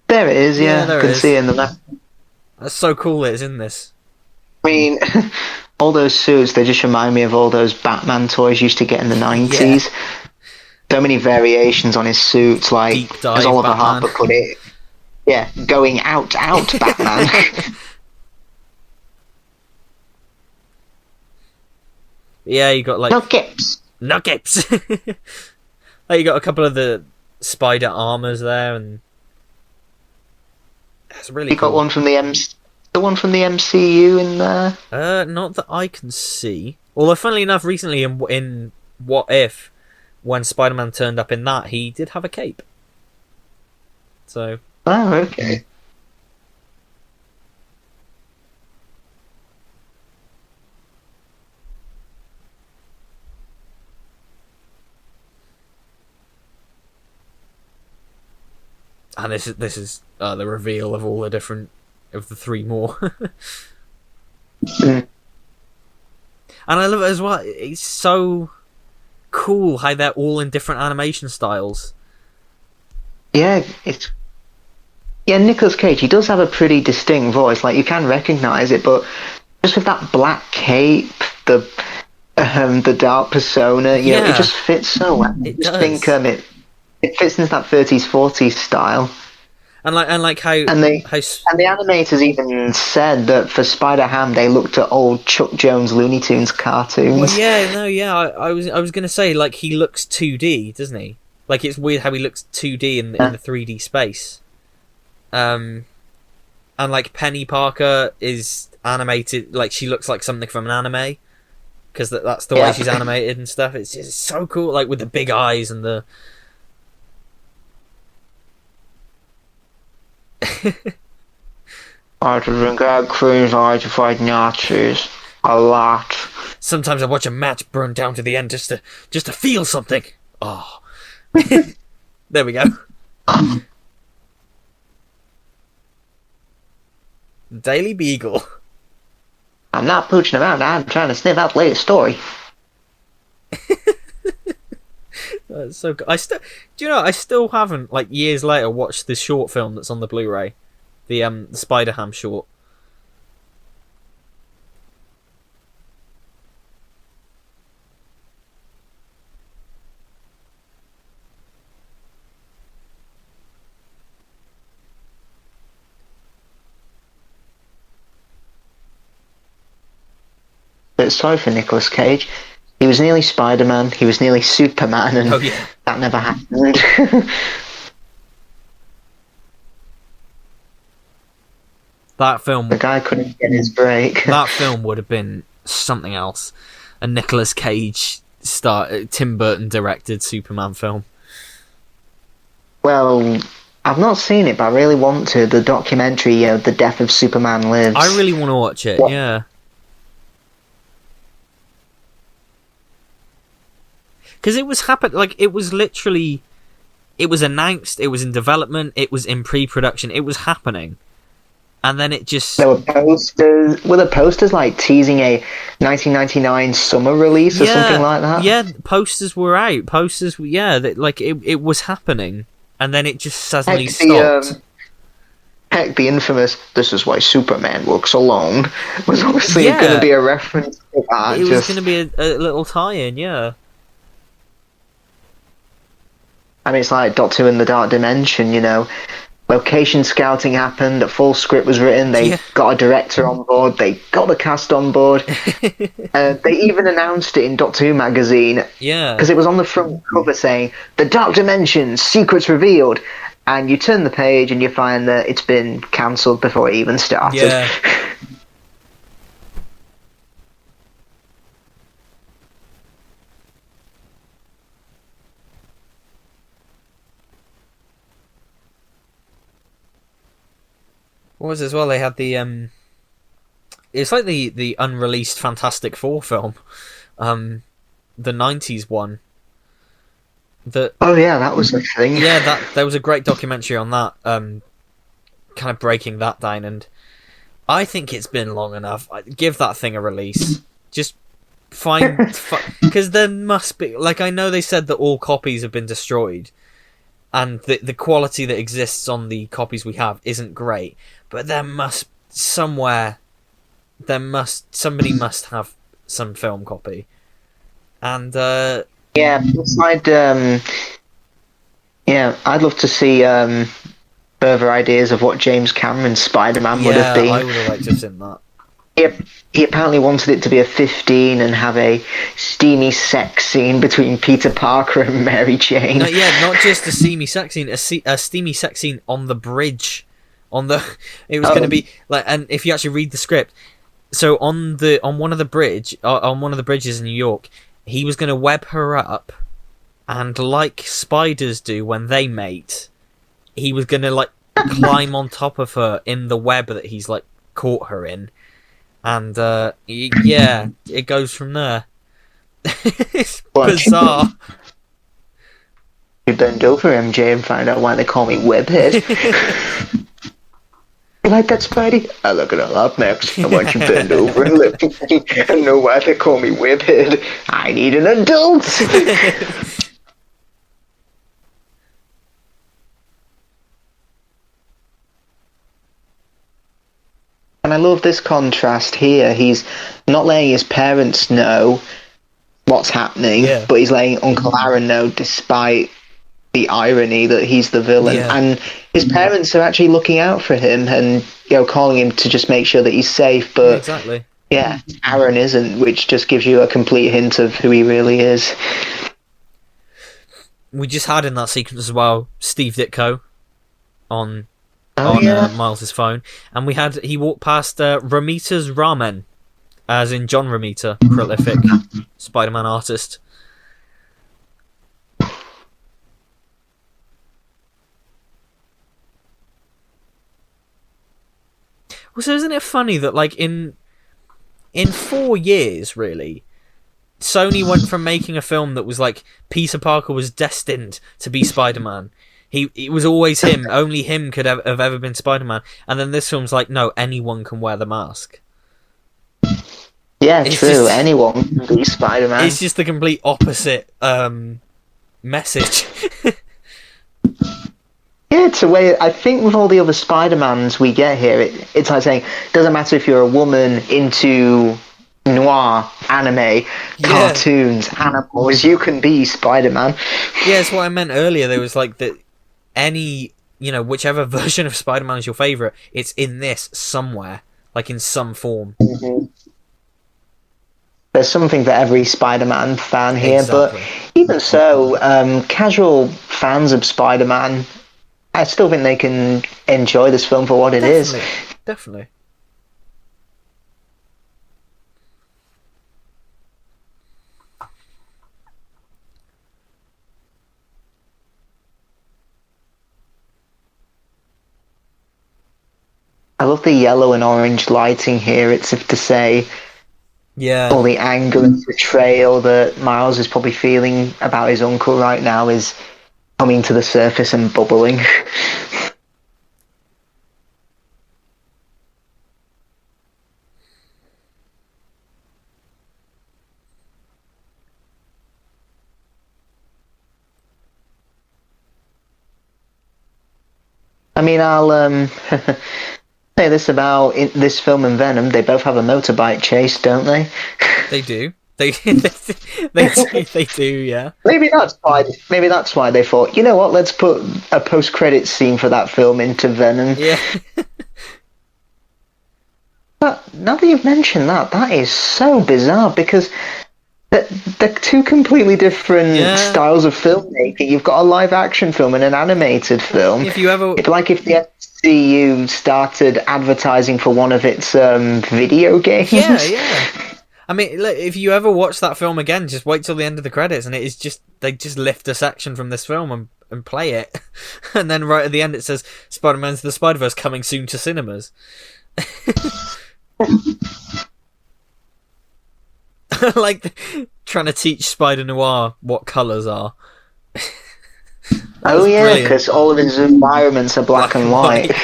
There it is, yeah. there I it can is. see it in the map. That's so cool that it's in this. I mean, all those suits, they just remind me of all those Batman toys you used to get in the 90s. So many variations on his suits, like, Deep dive as Oliver Batman. Harper put it, yeah, going out, Batman. Yeah, you got like No kips. nuggets. Like you got a couple of the spider armors there, and that's really You cool. got one from the MCU in there. Not that I can see. Although, funnily enough, recently in What If, when Spider-Man turned up in that, he did have a cape. So Oh, okay. and this is the reveal of all the different of the three more. Mm. And I love it as well. It's so cool how they're all in different animation styles. Yeah, Nicolas Cage, he does have a pretty distinct voice. Like, you can recognise it, but just with that black cape, the dark persona, you know, Yeah. it just fits so well. I It just does. think it fits into that 30s, 40s style. And like how And the animators even said that for Spider-Ham, they looked at old Chuck Jones Looney Tunes cartoons. Well, I was gonna say, like, he looks 2D, doesn't he? Like, it's weird how he looks 2D in the 3D space. And like Penny Parker is animated, like she looks like something from an anime, because that's the way she's animated and stuff. It's just so cool, like with the big eyes and the. I had to drink egg creams, I had to fight Nazis. A lot. Sometimes I watch a match burn down to the end just to feel something. Oh, there we go. Daily Beagle. I'm not pooching around, I'm trying to sniff out the latest story. That's so good. Do you know? I still haven't, like, years later, watched this short film that's on the Blu-ray, the Spider-Ham short. But sorry for Nicolas Cage. He was nearly Spider-Man, he was nearly Superman, and Oh yeah. that never happened. That film. The guy couldn't get his break. That film would have been something else. A Nicolas Cage Tim Burton directed Superman film. Well, I've not seen it, but I really want to. The documentary, The Death of Superman Lives. I really want to watch it. What? Yeah. Because it was it was literally, it was announced, it was in development, it was in pre-production, it was happening, and then it just. There were posters. Were the posters like teasing a 1999 summer release or something like that? Yeah, posters were out. Posters, yeah, it was happening, and then it just suddenly Heck, stopped. Heck, the infamous "This is why Superman works alone" was obviously going to Yeah, be a reference to that. it was going to be a little tie-in. Yeah, I mean, it's like Doctor Who in the Dark Dimension, you know. Location scouting happened, a full script was written, they yeah, got a director on board, they got the cast on board. They even announced it in Doctor Who magazine, yeah, because it was on the front cover saying, "The Dark Dimension, secrets revealed." And you turn the page and you find that it's been cancelled before it even started. yeah. What was it as well? They had the. It's like the unreleased Fantastic Four film, the '90s one. That Oh yeah, that was the thing. Yeah, that there was a great documentary on that, kind of breaking that down, and I think it's been long enough. Give that thing a release. Just find, because there must be, like, I know they said that all copies have been destroyed, and the quality that exists on the copies we have isn't great, but there must somewhere, somebody must have some film copy, and Yeah, I'd love to see further ideas of what James Cameron's Spider-Man would have yeah, I been. would have liked to have seen that. He, he apparently wanted it to be a 15 and have a steamy sex scene between Peter Parker and Mary Jane. No, yeah, not just a steamy sex scene, a steamy sex scene on the bridge. It was going to be like, and if you actually read the script, so on one of the bridges in New York, he was going to web her up, and like spiders do when they mate, he was going to like climb on top of her in the web that he's like caught her in, and yeah, it goes from there. It's bizarre. You bend over MJ and find out why they call me Webhead. You like that, Spidey? I look it all up next. I want you to bend over and look at me and know why they call me Webhead. I need an adult. And I love this contrast here. He's not letting his parents know what's happening, Yeah. but he's letting Uncle Aaron know, despite the irony that he's the villain. Yeah. And his parents are actually looking out for him and, you know, calling him to just make sure that he's safe. But Exactly. yeah, Aaron isn't, which just gives you a complete hint of who he really is. We just had in that sequence as well Steve Ditko on Yeah. Miles's phone, and he walked past Romita's Ramen, as in John Romita, prolific Spider-Man artist. Well, so isn't it funny that like in 4 years, really, Sony went from making a film that was like Peter Parker was destined to be Spider-Man. It was always him. Only him could have ever been Spider-Man. And then this film's like, no, anyone can wear the mask. Yeah, It's true. just- Anyone can be Spider-Man. It's just the complete opposite message. Yeah, it's a way. I think with all the other Spider-Mans we get here, it's like saying, doesn't matter if you're a woman into noir, anime, cartoons, animals, you can be Spider-Man. Yeah, that's what I meant earlier. There was like that whichever version of Spider-Man is your favourite, it's in this somewhere, like in some form. Mm-hmm. There's something for every Spider-Man fan here, Exactly. but even so, casual fans of Spider-Man, I still think they can enjoy this film for what it is. Definitely. I love the yellow and orange lighting here. It's if to say Yeah. all the anger and betrayal that Miles is probably feeling about his uncle right now is coming to the surface and bubbling. I mean, I'll say this about this film and Venom. They both have a motorbike chase, don't they? They do. They do. Yeah. Maybe that's why. Maybe that's why they thought, you know what? Let's put a post-credit scene for that film into Venom. Yeah. But now that you've mentioned that, that is so bizarre because they're two completely different styles of filmmaking. You've got a live-action film and an animated film. If you ever It's like if the MCU started advertising for one of its video games. Yeah. I mean, look, if you ever watch that film again, just wait till the end of the credits, and it is just they just lift a section from this film and play it, and then right at the end it says Spider-Man Into the Spider-Verse coming soon to cinemas. Like trying to teach Spider Noir what colours are. Oh yeah, because all of his environments are black and white.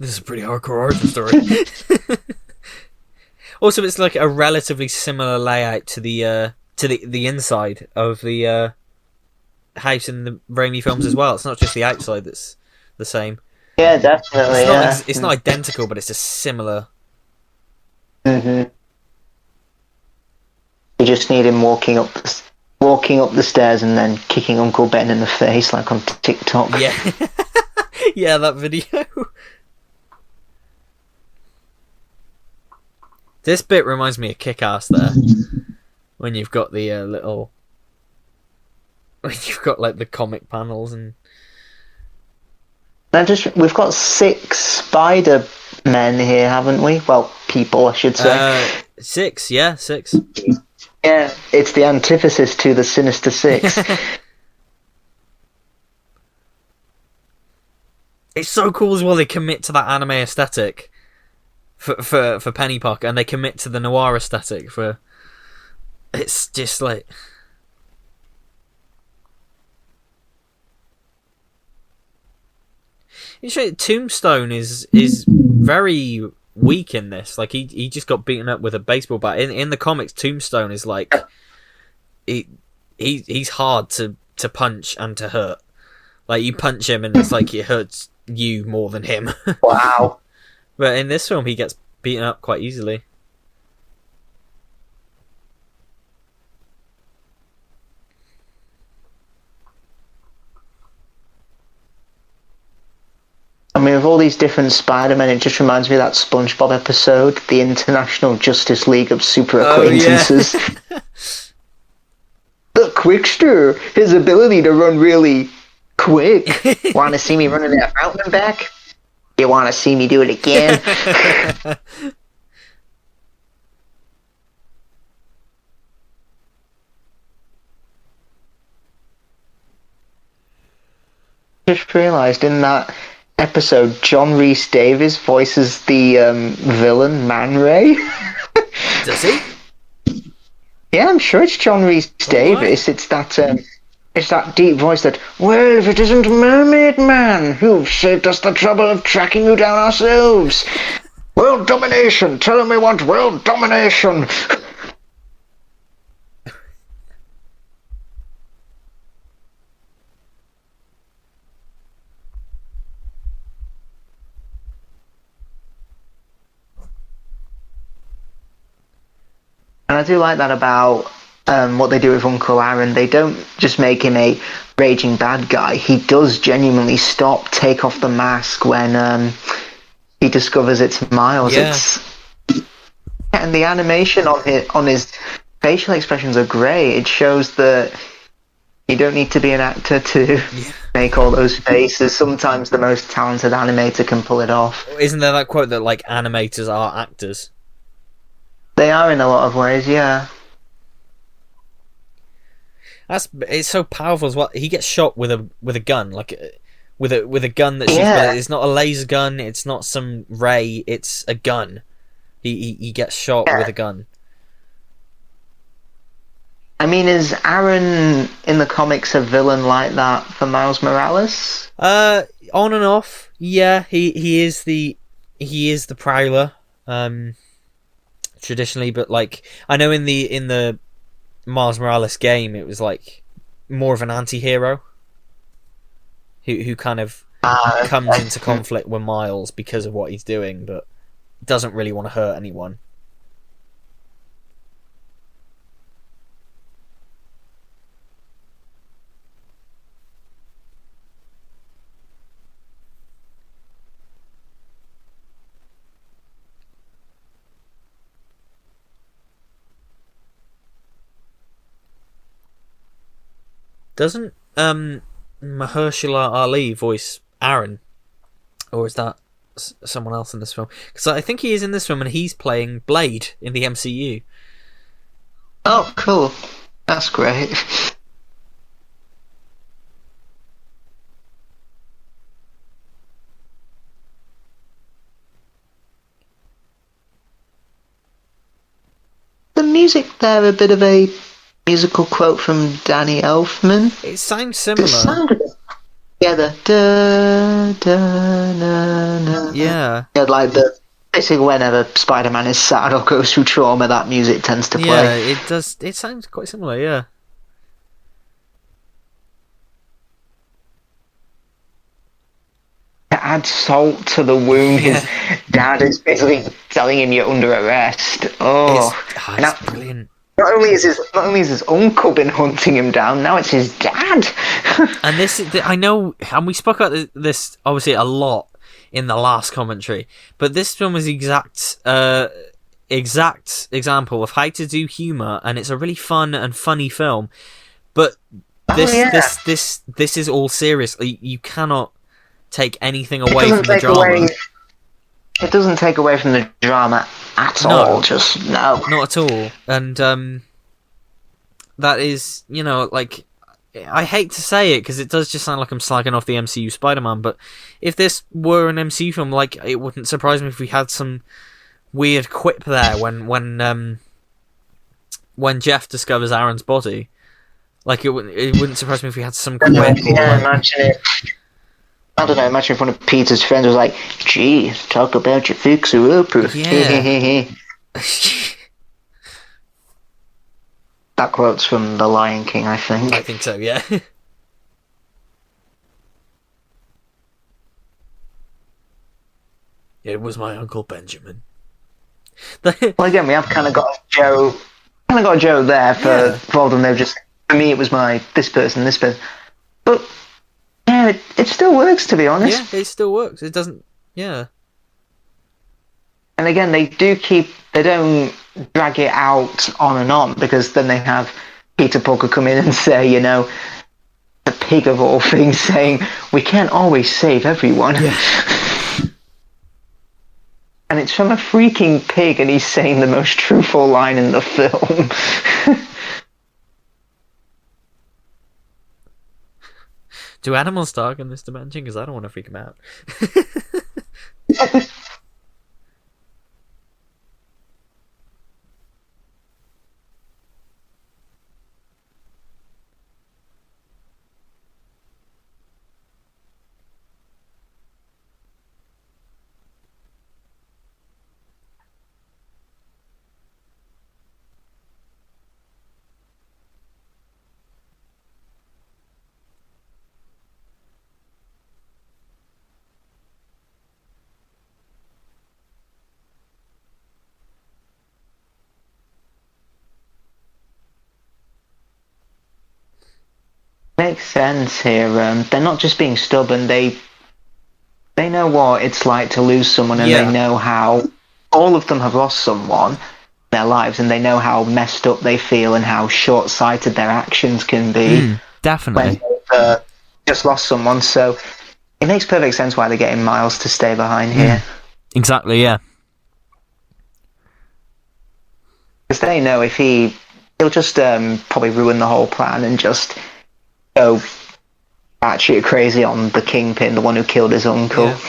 This is a pretty hardcore origin story. Also, it's like a relatively similar layout to the inside of the house in the Raimi films as well. It's not just the outside that's the same. Yeah, definitely. It's not identical, but it's just similar. You just need him walking up the stairs and then kicking Uncle Ben in the face like on TikTok. Yeah, yeah, that video. This bit reminds me of Kick-Ass there, when you've got the when you've got like the comic panels and. We've got 6 Spider-Men here, haven't we? Well, people, I should say. 6, yeah, 6. Yeah, it's the antithesis to the Sinister Six. It's so cool as well. They commit to that anime aesthetic for Penny Parker, and they commit to the noir aesthetic for. It's just like. You show Tombstone is very weak in this. Like he just got beaten up with a baseball bat. In the comics, Tombstone is like he's hard to punch and to hurt. Like you punch him and it's like it hurts you more than him. Wow. But in this film, he gets beaten up quite easily. I mean, with all these different Spider-Men, it just reminds me of that SpongeBob episode, the International Justice League of Super Acquaintances. Yeah. The Quickster, his ability to run really quick. Want to see me running that mountain back? You want to see me do it again? Just realised in that episode, John Rhys Davies voices the villain Man Ray. Does he? Yeah, I'm sure it's John Rhys Davies. It's that deep voice that, well, if it isn't Mermaid Man, who've saved us the trouble of tracking you down ourselves. World domination. Tell him we want world domination. And I do like that about what they do with Uncle Aaron. They don't just make him a raging bad guy. He does genuinely take off the mask when he discovers it's Miles. Yeah. And the animation on his facial expressions are great. It shows that you don't need to be an actor to make all those faces. Sometimes the most talented animator can pull it off. Isn't there that quote that like animators are actors? They are in a lot of ways, yeah. It's so powerful as well. He gets shot with a gun, like with a gun that shoots. But it's not a laser gun. It's not some ray. It's a gun. He gets shot with a gun. I mean, is Aaron in the comics a villain like that for Miles Morales? On and off. Yeah, he is the Prowler. traditionally, but like I know in the Miles Morales game, it was like more of an anti-hero who kind of comes into conflict with Miles because of what he's doing, but doesn't really want to hurt anyone. Doesn't Mahershala Ali voice Aaron, or is that someone else in this film? Because I think he is in this film, and he's playing Blade in the MCU. Oh, cool! That's great. The music there, a bit of a musical quote from Danny Elfman. It sounds similar. Yeah, the da da na na. Yeah, Like basically whenever Spider-Man is sad or goes through trauma, that music tends to play. yeah, it does. It sounds quite similar. Yeah. To add salt to the wound, his dad is basically telling him you're under arrest. It's brilliant. Not only is his uncle been hunting him down, now it's his dad. And I know, and we spoke about this obviously a lot in the last commentary, but this film is exact example of how to do humour, and it's a really fun and funny film. But this is all serious. You cannot take anything away from the drama. It doesn't take away from the drama at all. Just no, not at all. And that is, like, I hate to say it because it does just sound like I'm slagging off the MCU Spider-Man. But if this were an MCU film, like, it wouldn't surprise me if we had some weird quip there when Jeff discovers Aaron's body. Like, it wouldn't surprise me if we had some quip. Imagine it. I don't know, imagine if one of Peter's friends was like, gee, talk about your fixer-upper. Yeah. That quote's from The Lion King, I think. I think so, yeah. It was my Uncle Benjamin. Well, again, we have kind of got a Joe there for all of them. They've just, for me, it was this person. But yeah, it still works, to be honest. Yeah, it still works. It doesn't... Yeah. And again, they don't drag it out on and on, because then they have Peter Parker come in and say, the pig of all things, saying, we can't always save everyone. Yeah. And it's from a freaking pig, and he's saying the most truthful line in the film. Do animals talk in this dimension? Because I don't want to freak them out. Makes sense here. They're not just being stubborn. They know what it's like to lose someone, and they know how all of them have lost someone in their lives, and they know how messed up they feel and how short-sighted their actions can be. Definitely. When they've just lost someone. So it makes perfect sense why they're getting Miles to stay behind here. Exactly, yeah. Because they know if he'll just probably ruin the whole plan and just go batshit crazy on the Kingpin, the one who killed his uncle. Yeah.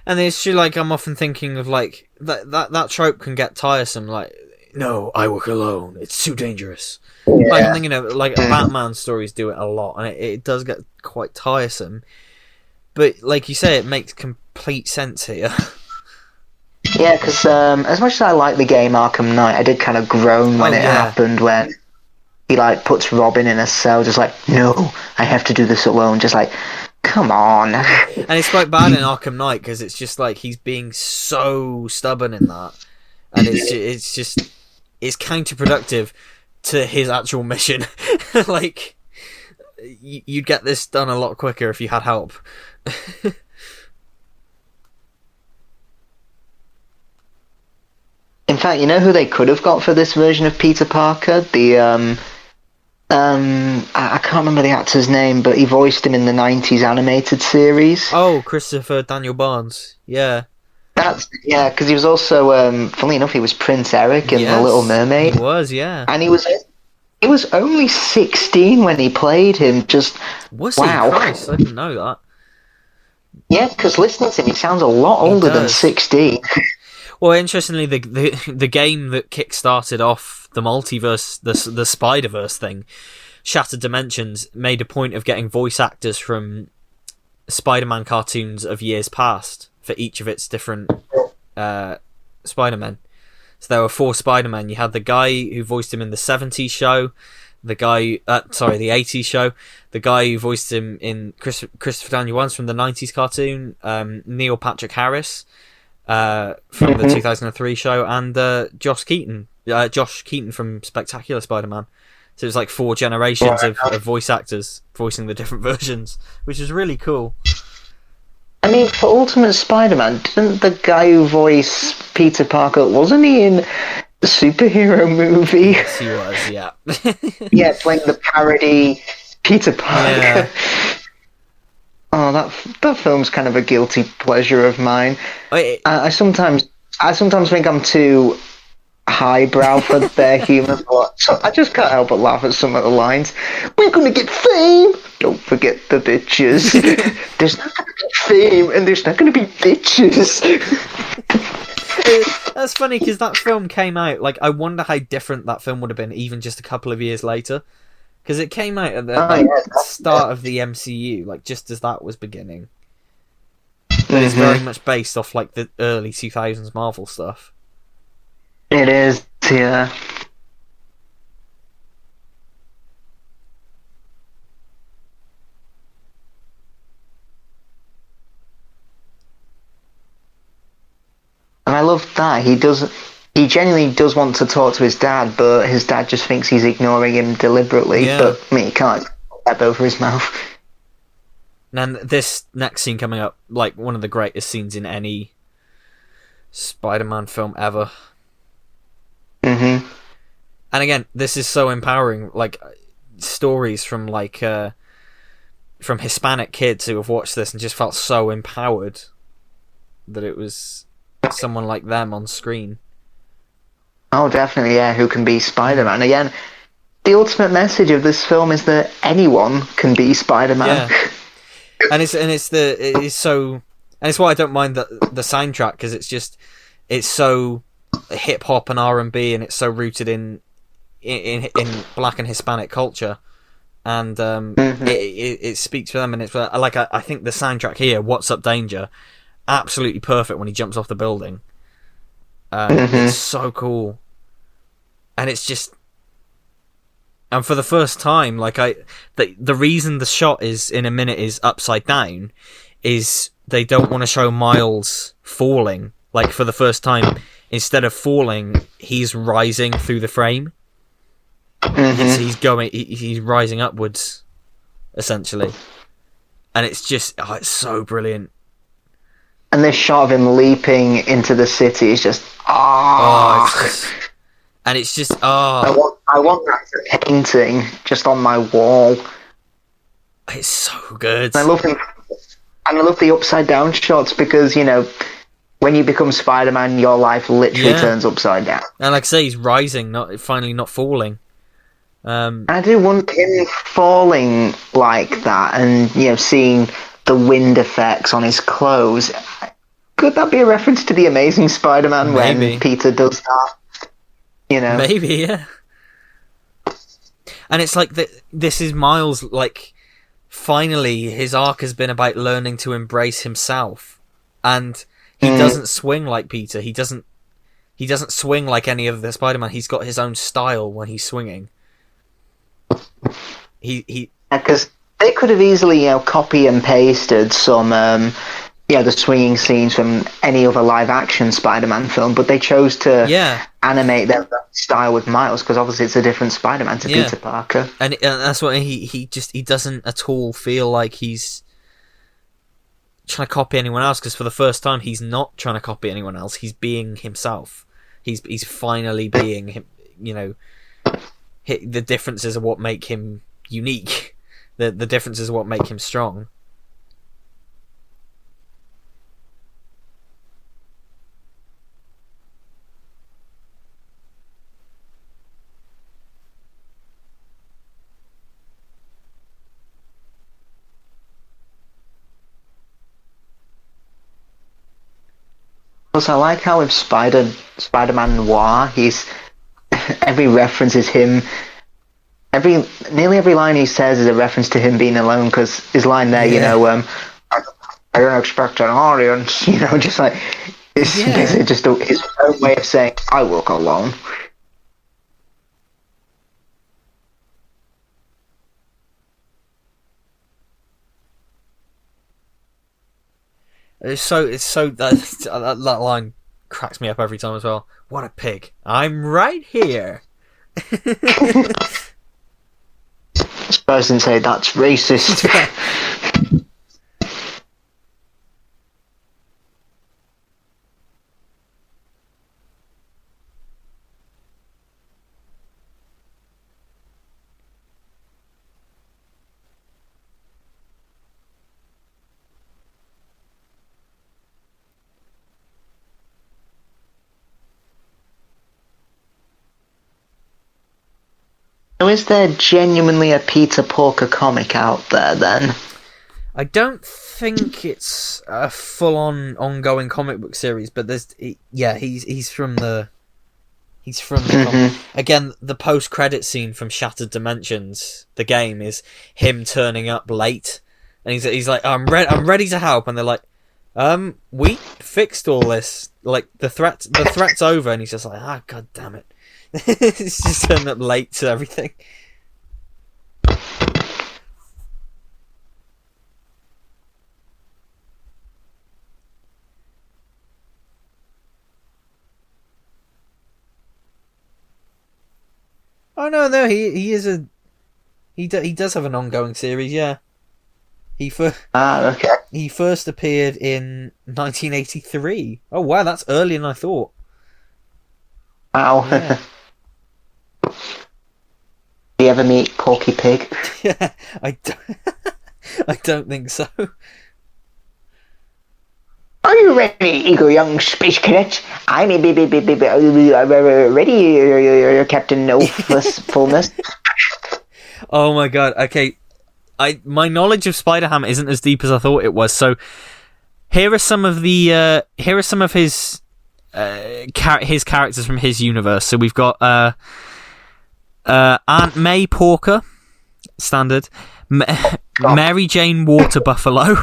And it's true, like, I'm often thinking of, like, that trope can get tiresome, like, no, I work alone, it's too dangerous. Yeah. Like, I'm thinking of, like, Batman stories do it a lot, and it does get quite tiresome. But, like you say, it makes complete sense here. Yeah, because as much as I like the game Arkham Knight, I did kind of groan when it happened, when he, like, puts Robin in a cell, just like, no, I have to do this alone, just like, come on. And it's quite bad in Arkham Knight, because it's just like, he's being so stubborn in that, and it's counterproductive to his actual mission. Like, you'd get this done a lot quicker if you had help. In fact, you know who they could have got for this version of Peter Parker? The I can't remember the actor's name, but he voiced him in the 90s animated series. Oh, Christopher Daniel Barnes. Yeah. Because he was also, funnily enough, he was Prince Eric in The Little Mermaid. He was, yeah. And he was only 16 when he played him. Was wow. he? Christ, I didn't know that. Yeah, because listening to him, he sounds a lot older than 16. Well, interestingly, the game that kick-started off the multiverse, the Spider-Verse thing, Shattered Dimensions, made a point of getting voice actors from Spider-Man cartoons of years past for each of its different Spider-Men. So there were 4 Spider-Men. You had the guy who voiced him in the 70s show, the 80s show, the guy who voiced him in Christopher Daniel Barnes from the 90s cartoon, Neil Patrick Harris from the 2003 show, and Josh Keaton from Spectacular Spider-Man. So it was like 4 generations of voice actors voicing the different versions, which is really cool. I mean, for Ultimate Spider-Man, didn't the guy who voiced Peter Parker, wasn't he in the superhero movie? Yes, he was, yeah. Yeah, playing the parody Peter Parker. Yeah. Oh, that film's kind of a guilty pleasure of mine. I sometimes think I'm too highbrow for their humour, but I just can't help but laugh at some of the lines. We're gonna get fame! Don't forget the bitches. There's not gonna be fame, and there's not gonna be bitches. That's funny, because that film came out, like, I wonder how different that film would have been even just a couple of years later. Because it came out at the start of the MCU, like, just as that was beginning. But it's very much based off, like, the early 2000s Marvel stuff. It is, yeah. And I love that. He genuinely does want to talk to his dad, but his dad just thinks he's ignoring him deliberately. Yeah. But he can't get that over his mouth. And this next scene coming up, like, one of the greatest scenes in any Spider-Man film ever. Mm-hmm. And again, this is so empowering. Like, stories from, like, from Hispanic kids who have watched this and just felt so empowered that it was someone like them on screen. Oh, definitely, yeah, who can be Spider-Man. Again, the ultimate message of this film is that anyone can be Spider-Man. Yeah. And it's why I don't mind the soundtrack, because it's so hip hop and R&B, and it's so rooted in Black and Hispanic culture, and it speaks for them. And it's like, I think the soundtrack here, "What's Up Danger," absolutely perfect when he jumps off the building. It's so cool, and it's just, and for the first time, like, the reason the shot is in a minute is upside down is they don't want to show Miles falling. Like, for the first time, instead of falling, he's rising through the frame. He's rising upwards, essentially, and it's just, it's so brilliant. And this shot of him leaping into the city is just, it's just, I want that painting just on my wall. It's so good. And I love the upside down shots, because, you know, when you become Spider-Man, your life literally turns upside down. And like I say, he's rising, finally not falling. I do want him falling like that, and, you know, seeing the wind effects on his clothes. Could that be a reference to The Amazing Spider-Man when Peter does that? You know? Maybe, yeah. And it's like, this is Miles, like, finally his arc has been about learning to embrace himself. And he doesn't swing like Peter. He doesn't swing like any of the Spider-Man. He's got his own style when he's swinging. Because they could have easily, copy and pasted some, the swinging scenes from any other live-action Spider-Man film, but they chose to animate their style with Miles, because obviously it's a different Spider-Man to Peter Parker. And that's why he doesn't at all feel like he's trying to copy anyone else, because for the first time he's not trying to copy anyone else. He's being himself. He's finally being him. The differences are what make him unique. The differences are what make him strong. Plus, I like how with Spider-Man Noir, he's every reference is him. Nearly every line he says is a reference to him being alone. Because his line there, I don't expect an audience. Just like it's just his own way of saying I work alone. It's so that line cracks me up every time as well. What a pig! I'm right here. This person say that's racist. So is there genuinely a Peter Porker comic out there then? I don't think it's a full-on ongoing comic book series, but he's from the again, the post-credit scene from Shattered Dimensions, the game, is him turning up late, and he's like, I'm ready to help, and they're like, we fixed all this, like the threat's over, and he's just like, god damn it. He's just turning up late to everything. Oh no, he does have an ongoing series, yeah. He first appeared in 1983. Oh wow, that's earlier than I thought. Wow. Yeah. Do you ever meet Porky Pig? Yeah, I don't think so. Are you ready, eager young space cadet? I'm ready, Captain No Fullness. Oh my god. Okay, my knowledge of Spider-Ham isn't as deep as I thought it was. So here are some of his characters from his universe. So we've got Aunt May Porker, standard. Mary Jane Water Buffalo.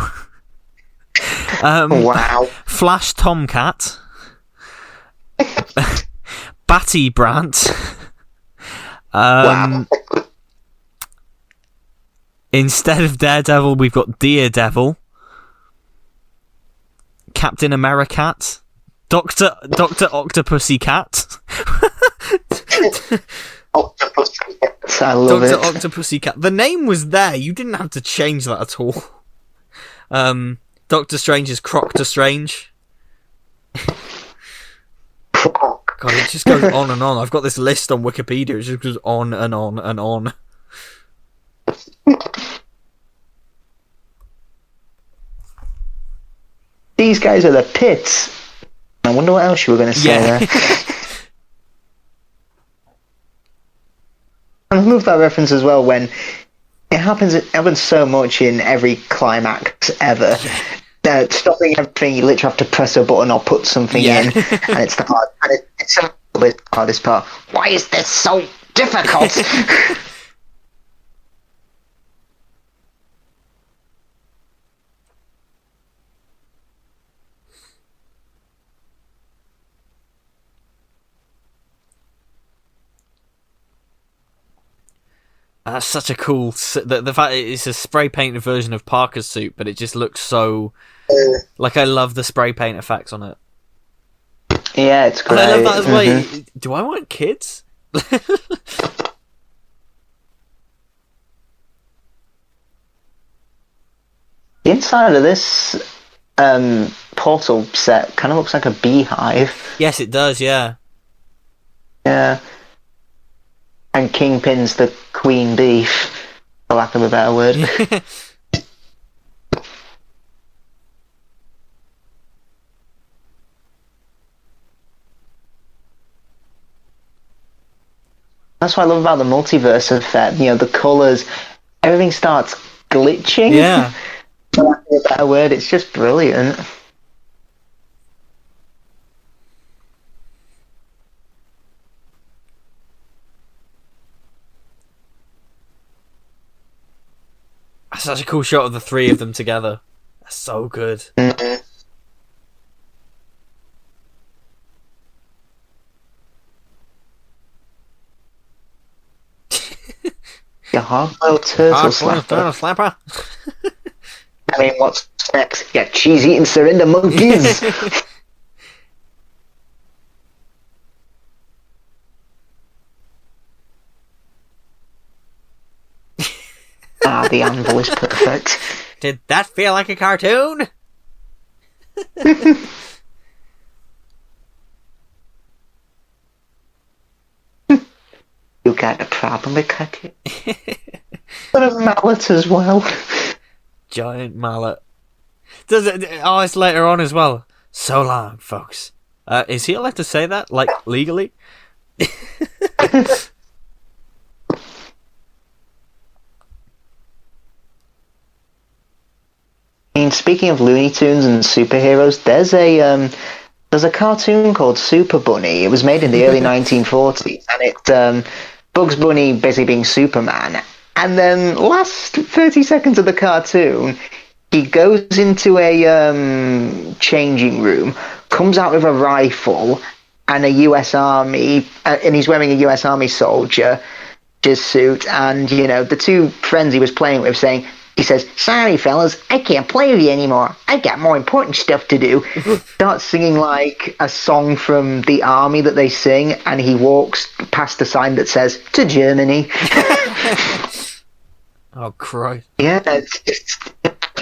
Wow. Flash Tomcat. Batty Brant. Wow. Instead of Daredevil, we've got Daredevil. Captain Americat. Doctor Octopussy Cat. Octopussy Cat. I love it. Doctor Octopussy Cat. The name was there. You didn't have to change that at all. Doctor Strange is Croctor Strange. God, it just goes on and on. I've got this list on Wikipedia. It just goes on and on and on. These guys are the pits. I wonder what else you were going to say there. I love that reference as well when it happens so much in every climax ever. Stopping everything, you literally have to press a button or put something in, and it's the hardest part. Why is this so difficult? That's such a cool. The fact it's a spray painted version of Parker's suit, but it just looks so. Like, I love the spray paint effects on it. Yeah, it's great. And I love that as well. Do I want kids? The inside of this portal set kind of looks like a beehive. Yes, it does. Yeah. Yeah. And Kingpin's the queen beef, for lack of a better word. That's what I love about the multiverse effect. You know, the colours, everything starts glitching. Yeah. For lack of a better word, it's just brilliant. That's such a cool shot of the three of them together. That's so good. Mm-hmm. Your hard-boiled turtle slapper. I mean, what's next? Yeah, cheese-eating surrender monkeys. The anvil is perfect. Did that feel like a cartoon? You got a problem with cartoon? But a mallet as well. Giant mallet. Does it? Oh, it's later on as well. So long, folks. Is he allowed to say that, like, legally? I mean, speaking of Looney Tunes and superheroes, there's a cartoon called Super Bunny. It was made in the early 1940s, and it Bugs Bunny basically being Superman. And then last 30 seconds of the cartoon, he goes into a changing room, comes out with a rifle and a US Army, and he's wearing a US Army soldier suit, and you know the two friends he was playing with saying. He says, "Sorry, fellas, I can't play with you anymore. I've got more important stuff to do." Starts singing like a song from the army that they sing, and he walks past a sign that says, "To Germany." Oh, Christ. Yeah, it's just...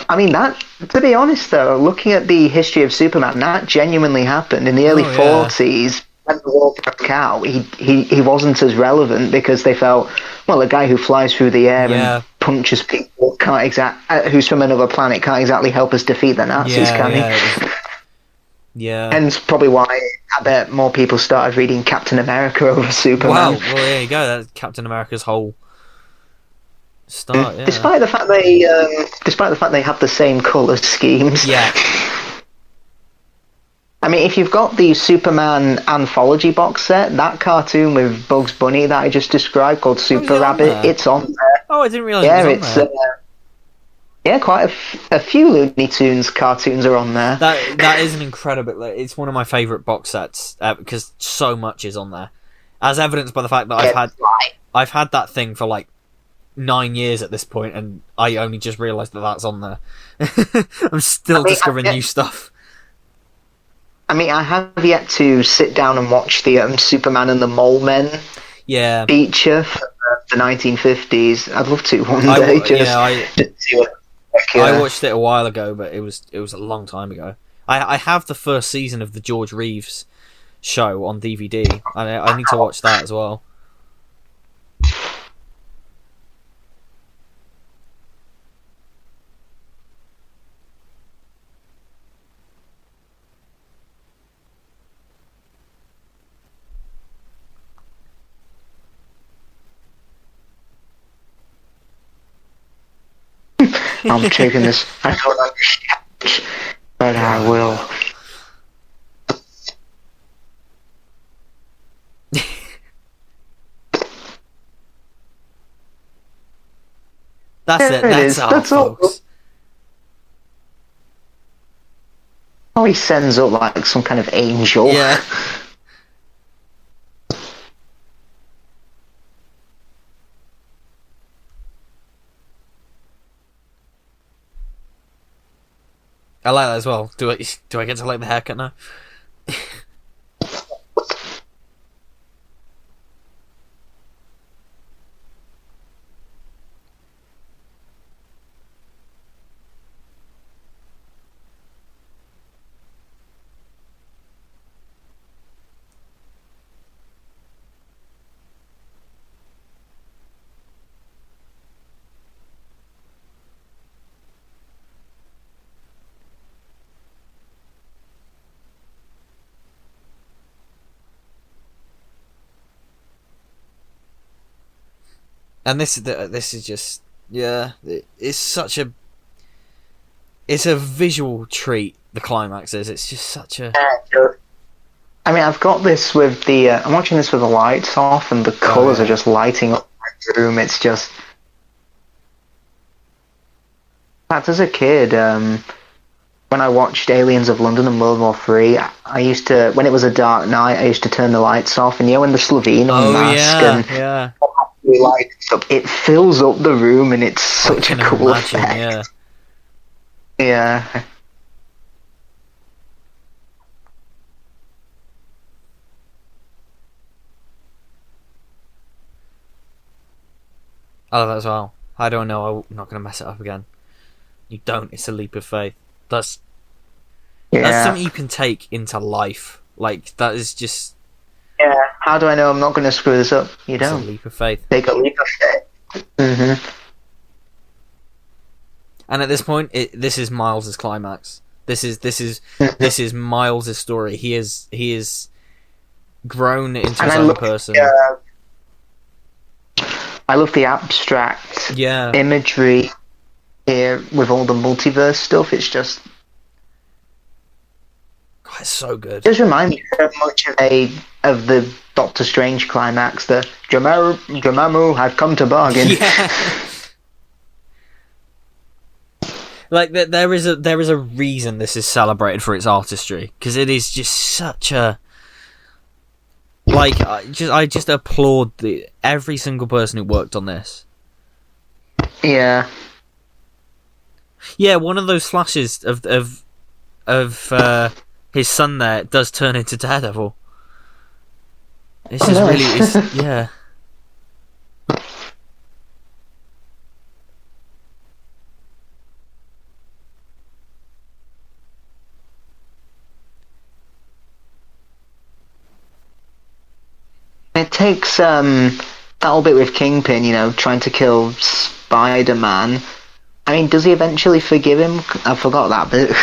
I mean, that, to be honest, though, looking at the history of Superman, that genuinely happened in the early 40s. When the war broke out, he wasn't as relevant because they felt, well, a guy who flies through the air and punches people who's from another planet can't exactly help us defeat the Nazis, can he? Yeah. And probably why I bet more people started reading Captain America over Superman. Wow, well, there you go. That's Captain America's whole start. Yeah. Despite the fact they have the same colour schemes. Yeah. I mean, if you've got the Superman anthology box set, that cartoon with Bugs Bunny that I just described called Super Rabbit, it's on there. Oh, I didn't realise it was on there. Yeah, quite a few Looney Tunes cartoons are on there. That is an incredible... It's one of my favourite box sets because so much is on there. As evidenced by the fact that I've had that thing for like 9 years at this point, and I only just realised that that's on there. I'm still discovering new stuff. I mean, I have yet to sit down and watch the Superman and the Mole Men feature from the 1950s. I'd love to one day. I watched it a while ago, but it was a long time ago. I have the first season of the George Reeves show on DVD, and I need to watch that as well. I'm taking this. I don't understand, but I will. That's it. That's all, folks. Oh, he sends up like some kind of angel. Yeah. I like that as well. Do I get to like the haircut now? And this is just, yeah, it's a visual treat. The climax is. It's just such a. I mean, I've got this with the. I'm watching this with the lights off, and the colours are just lighting up my room. It's just. In fact, as a kid, when I watched Aliens of London and World War Three, I used to, when it was a dark night, I used to turn the lights off, and when the Slovene mask and lights up, it fills up the room, and it's such a cool effect. Yeah. I love that as well. I don't know. I'm not going to mess it up again. You don't. It's a leap of faith. That's something you can take into life. Like, that is just. Yeah. How do I know I'm not going to screw this up? You don't. It's a leap of faith. Take a leap of faith. Mm-hmm. And at this point, this is Miles' climax. This is Miles' story. He is grown into his own person. I love the abstract imagery here with all the multiverse stuff. It's just... God, it's so good. It does remind me so much of the Doctor Strange climax, the Dormammu have come to bargain. Yeah. Like, there is a reason this is celebrated for its artistry, because it is just such a... Like, I just applaud every single person who worked on this. Yeah. Yeah, one of those flashes of his son there does turn into Daredevil. It's just really, yeah. It takes that little bit with Kingpin, trying to kill Spider-Man. I mean, does he eventually forgive him? I forgot that bit.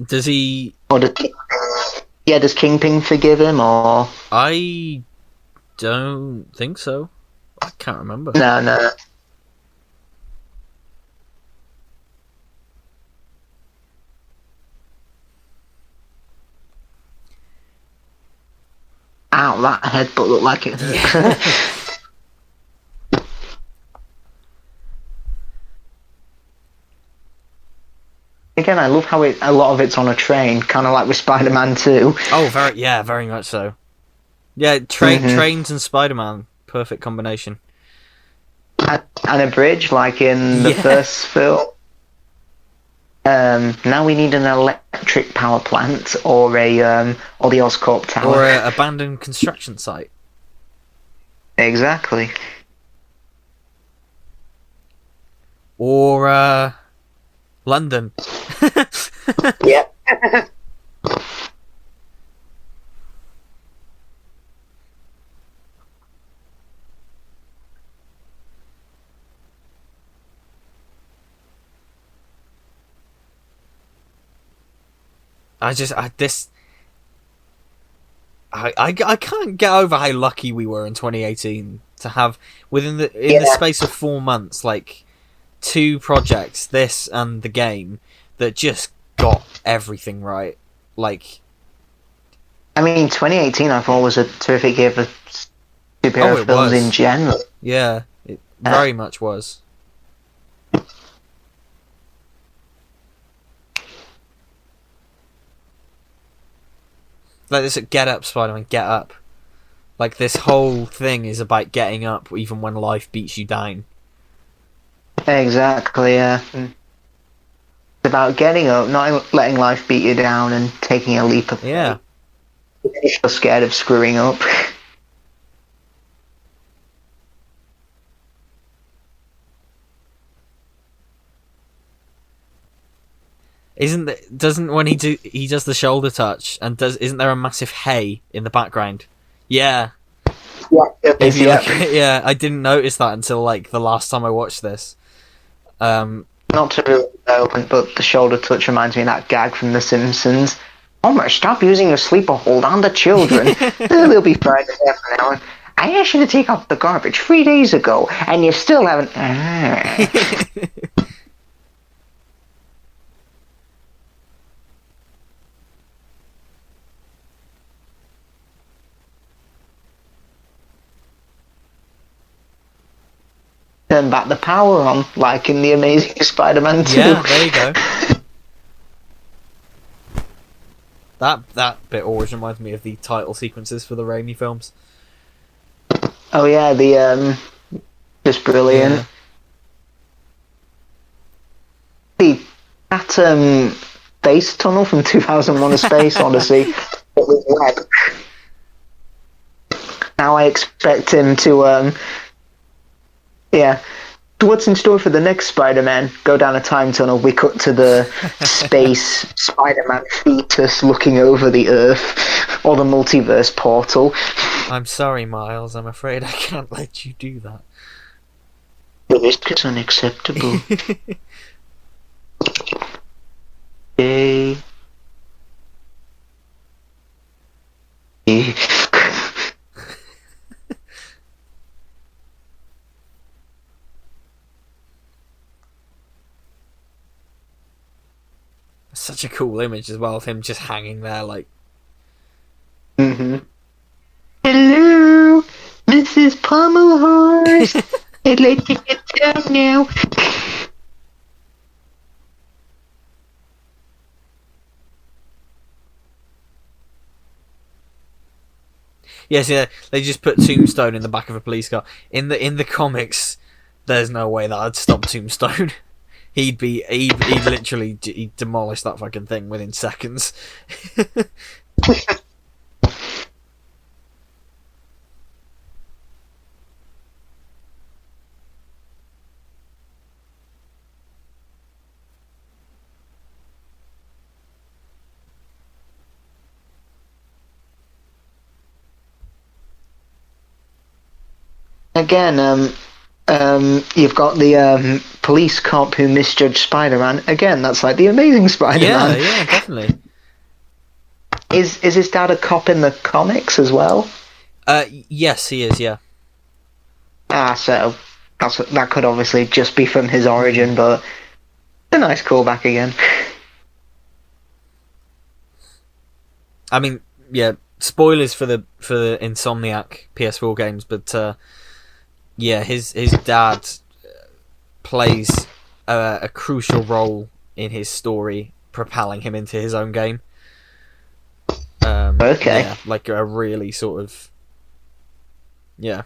Does he? Or does Kingpin forgive him, or? I don't think so. I can't remember. No. Ow, that headbutt looked like it hurt. Again, I love how a lot of it's on a train, kind of like with Spider-Man 2. Oh, very much so. Yeah, trains and Spider-Man, perfect combination. And a bridge, like in the first film. Now we need an electric power plant, or the Oscorp Tower, or an abandoned construction site. Exactly. Or London. Yeah. I can't get over how lucky we were in 2018 to have in the space of 4 months, like, 2 projects, this and the game, that just got everything right. Like, I mean, 2018 I thought was a terrific year for superhero films in general. Yeah, it very much was. Like this at Get Up, Spider-Man, Get Up. Like, this whole thing is about getting up even when life beats you down. Exactly, yeah. It's about getting up, not letting life beat you down, and taking a leap of faith. Yeah. If you're scared of screwing up. Doesn't when he does the shoulder touch and isn't there a massive hay in the background? Yeah. Yeah, I didn't notice that until like the last time I watched this. Not to ruin the moment, but the shoulder touch reminds me of that gag from The Simpsons. Homer, stop using your sleeper hold on the children. They'll be fine in half an hour. I asked you to take out the garbage 3 days ago, and you still haven't. Turn back the power on, like in The Amazing Spider-Man 2. Yeah, there you go. That bit always reminds me of the title sequences for the Raimi films. Oh yeah, just brilliant. Yeah. That space tunnel from 2001: A Space Odyssey. It was web. Now I expect him to yeah. So what's in store for the next Spider-Man? Go down a time tunnel, we cut to the space Spider-Man fetus looking over the Earth, or the multiverse portal. I'm sorry, Miles, I'm afraid I can't let you do that. The risk is unacceptable. Yay. Such a cool image as well of him just hanging there like... Mm-hmm. Hello, Mrs. Pommelhorse. I'd like to get down now. Yes, yeah, they just put Tombstone in the back of a police car. In the comics, there's no way that I'd stop Tombstone. He'd literally demolish that fucking thing within seconds. Again, you've got the police cop who misjudged Spider-Man. Again, that's like the Amazing Spider-Man. Yeah, definitely. Is his dad a cop in the comics as well? Yes, he is. Yeah. So that could obviously just be from his origin, but a nice callback again. I mean, yeah. Spoilers for the Insomniac PS4 games, but yeah, his dad plays a crucial role in his story, propelling him into his own game. Okay. Yeah, like a really sort of... Yeah.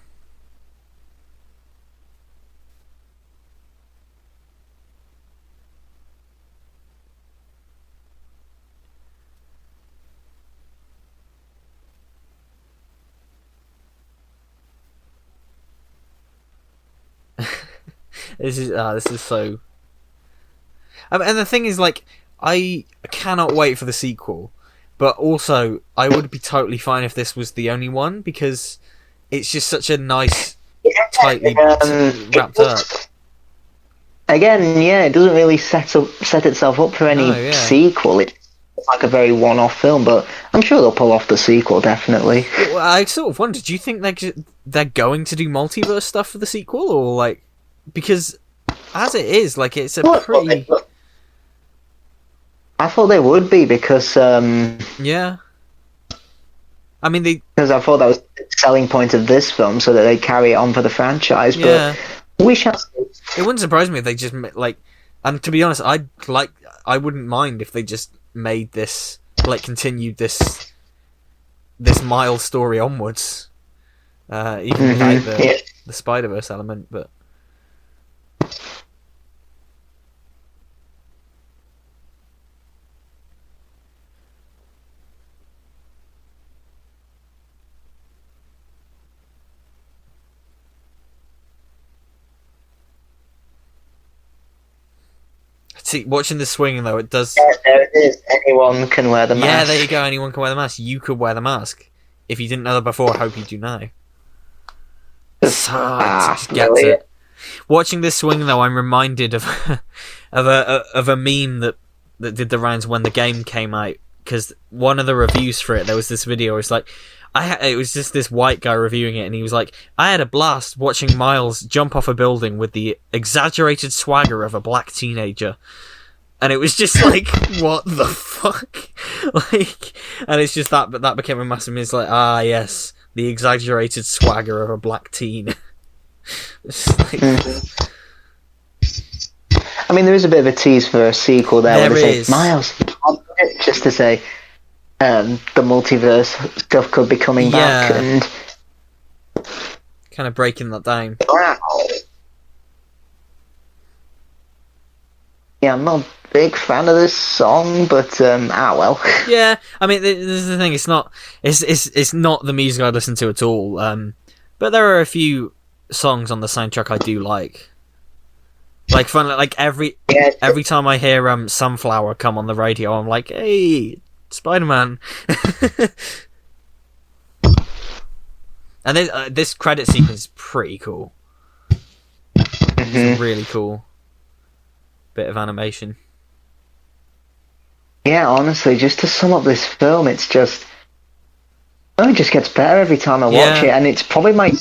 This is so... and the thing is, like, I cannot wait for the sequel, but also I would be totally fine if this was the only one, because it's just such a nice, tightly wrapped up. Again, yeah, it doesn't really set itself up for any sequel. It's like a very one-off film, but I'm sure they'll pull off the sequel, definitely. Well, I sort of wonder, do you think they're going to do multiverse stuff for the sequel, or like... Because as it is, like, it's a pretty... I thought they would be, because yeah. I mean, because I thought that was the selling point of this film, so that they carry it on for the franchise. Yeah. But we shall see. It wouldn't surprise me if they just like... And to be honest, I wouldn't mind if they just made this, like, continued this Miles story onwards, even without the Spider-Verse element, but... See, watching the swing though, it does. Yeah, there it is. Anyone can wear the mask. Yeah, there you go. Anyone can wear the mask. You could wear the mask. If you didn't know that before, I hope you do now. So, it just gets it. Watching this swing though, I'm reminded of of a meme that did the rounds when the game came out, because one of the reviews for it, there was this video where it's like, it was just this white guy reviewing it, and he was like, I had a blast watching Miles jump off a building with the exaggerated swagger of a black teenager. And it was just like, what the fuck? Like, and it's just that, but that became a massive meme. It's like, yes, the exaggerated swagger of a black teen. Like, I mean, there is a bit of a tease for a sequel there. There where they is. say, Miles, just to say, the multiverse stuff could be coming back, and kind of breaking that down. wow. Yeah, I'm not a big fan of this song, but well. Yeah, I mean, this is the thing. It's not the music I listen to at all. But there are a few songs on the soundtrack I do like. Like fun, like every time I hear Sunflower come on the radio, I'm like, hey, Spider-Man. And this credit sequence is pretty cool. It's really cool bit of animation. Yeah, honestly, just to sum up this film, it just gets better every time I watch it, and it's probably my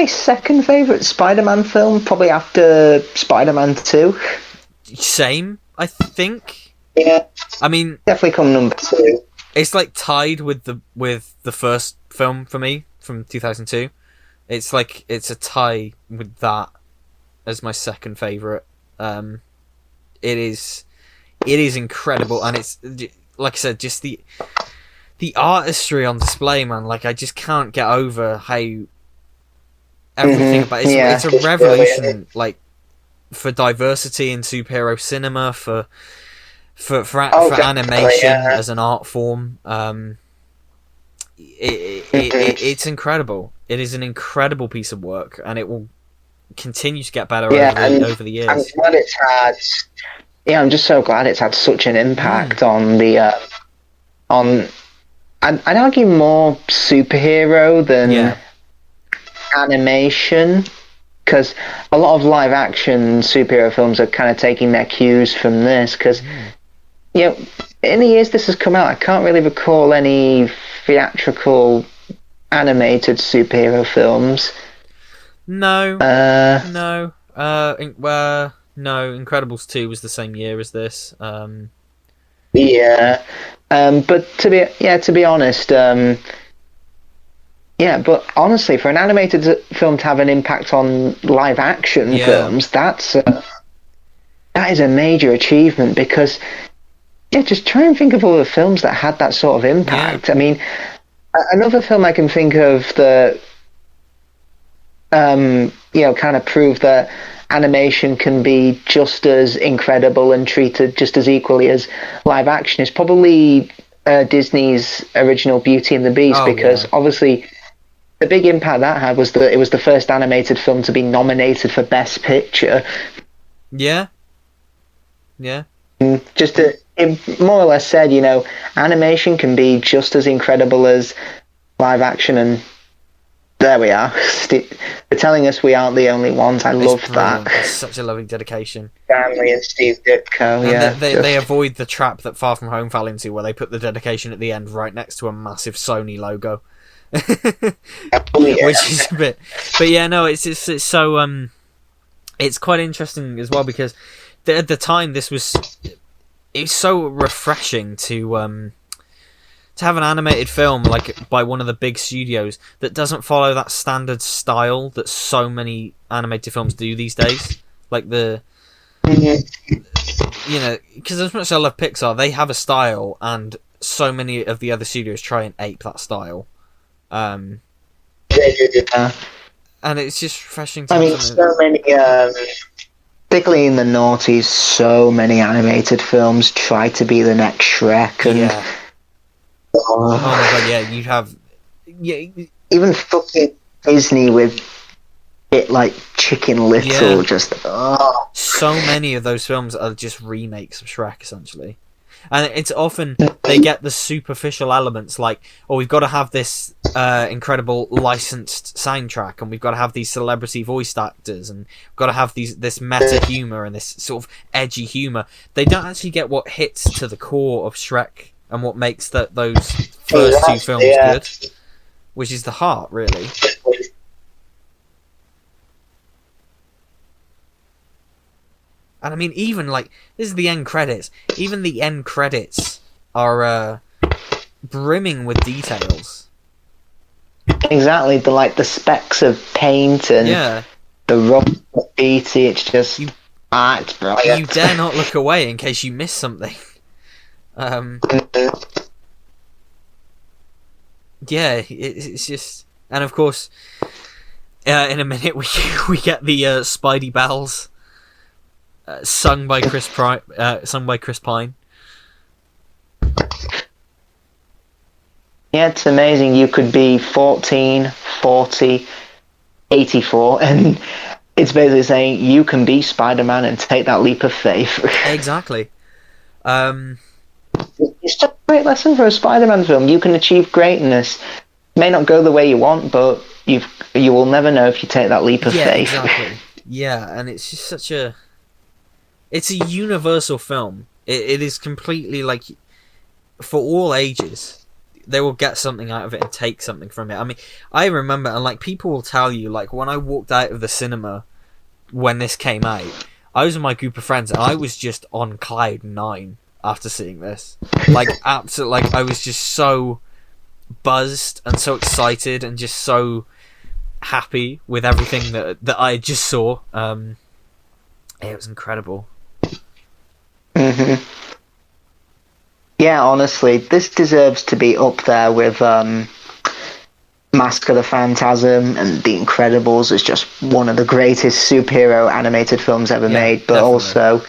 second favourite Spider-Man film, probably after Spider-Man 2. Same, I think. Yeah, I mean, definitely come number 2. It's like tied with the first film for me from 2002. It's like it's a tie with that as my second favourite. It is incredible, and it's, like I said, just the artistry on display, man. Like, I just can't get over how everything about it. It's a revolution, really, like, for diversity in superhero cinema, for animation as an art form. It's incredible. It is an incredible piece of work, and it will continue to get better over the years. I'm glad it's had. Yeah, I'm just so glad it's had such an impact on the I'd argue more superhero than animation, because a lot of live action superhero films are kind of taking their cues from this. Because in the years this has come out, I can't really recall any theatrical animated superhero films. No. Incredibles 2 was the same year as this. But to be honest, but honestly, for an animated film to have an impact on live action films, that is a major achievement, because just try and think of all the films that had that sort of impact. I mean, another film I can think of that kind of proved that animation can be just as incredible and treated just as equally as live action is probably Disney's original Beauty and the Beast, because obviously the big impact that had was that it was the first animated film to be nominated for Best Picture. It more or less said, animation can be just as incredible as live action, and there we are. They're telling us we aren't the only ones. I love that. It's such a lovely dedication. Stanley and Steve Ditko, and they avoid the trap that Far From Home fell into, where they put the dedication at the end right next to a massive Sony logo. Which is a bit... But it's so... it's quite interesting as well, because at the time it was so refreshing to have an animated film like by one of the big studios that doesn't follow that standard style that so many animated films do these days. Like because as much as I love Pixar, they have a style, and so many of the other studios try and ape that style. And it's just refreshing to so many, particularly in the noughties, so many animated films try to be the next Shrek, and oh my god, you have... even fucking Disney with bit like Chicken Little. Yeah. Just oh. So many of those films are just remakes of Shrek, essentially. And it's often they get the superficial elements like, oh, we've got to have this incredible licensed soundtrack, and we've got to have these celebrity voiced actors, and we've got to have this meta humor and this sort of edgy humor. They don't actually get what hits to the core of Shrek and what makes those first two films good, which is the heart, really. And I mean, even like, this is the end credits. Even the end credits are brimming with details. Exactly, the specks of paint and the rough graffiti. It's just it's brilliant. You dare not look away in case you miss something. Yeah, it's just, and of course, in a minute we get the Spidey bells. Sung by Chris Pine. Yeah, it's amazing. You could be 14, 40, 84, and it's basically saying you can be Spider-Man and take that leap of faith. Exactly. It's just a great lesson for a Spider-Man film. You can achieve greatness. It may not go the way you want, but you will never know if you take that leap of faith. Exactly. Yeah, and it's just such a... It's a universal film. It is completely, like, for all ages. They will get something out of it and take something from it. I mean, I remember, and, like, people will tell you, like, when I walked out of the cinema when this came out, I was with my group of friends, and I was just on cloud 9 after seeing this. Like, absolutely, like, I was just so buzzed and so excited and just so happy with everything that I just saw. It was incredible. Mm-hmm. Yeah, honestly, this deserves to be up there with Mask of the Phantasm and The Incredibles as just one of the greatest superhero animated films ever made. But definitely. Also,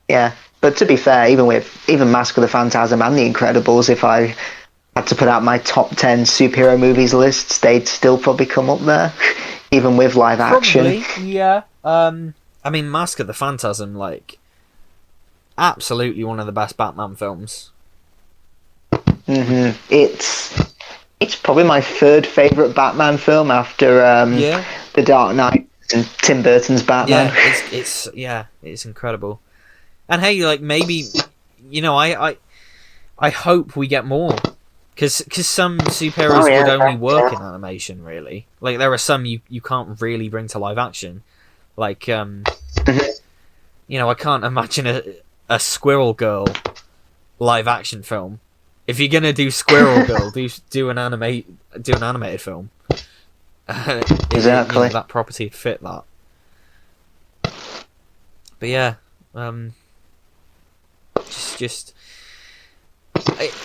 yeah. But to be fair, even Mask of the Phantasm and The Incredibles, if I had to put out my top 10 superhero movies lists, they'd still probably come up there, even with live action. Probably, yeah. I mean, Mask of the Phantasm, like, absolutely one of the best Batman films. Mm-hmm. It's probably my third favourite Batman film after The Dark Knight and Tim Burton's Batman. Yeah, it's incredible. And hey, like, maybe, you know, I hope we get more. Because some superheroes would only work in animation, really. Like, there are some you can't really bring to live action. Like, you know, I can't imagine a Squirrel Girl live action film. If you're gonna do Squirrel Girl, do an animated film. Exactly. You know, that property would fit that. But yeah, just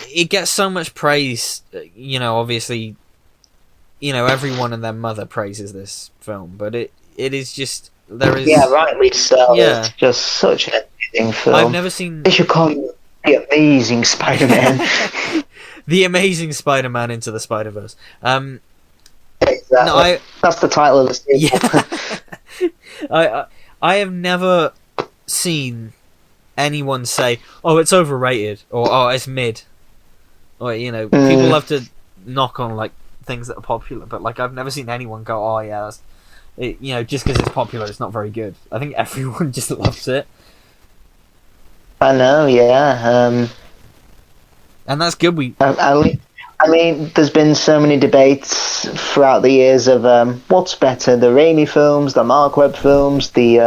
it gets so much praise. You know, obviously, you know, everyone and their mother praises this film, but it is just, there is, rightly so. Yeah. It's just such an amazing film. I've never seen... They should call it The Amazing Spider-Man. The Amazing Spider-Man Into the Spider-Verse. Exactly. No, that's the title of the sequel. Yeah. I have never seen anyone say, "Oh, it's overrated," or "Oh, it's mid," or, you know, people love to knock on, like, things that are popular, but, like, I've never seen anyone go, "Oh yeah, that's it," you know, just because it's popular, it's not very good. I think everyone just loves it. I know, yeah. And that's good. I mean, there's been so many debates throughout the years of what's better, the Raimi films, the Mark Webb films, the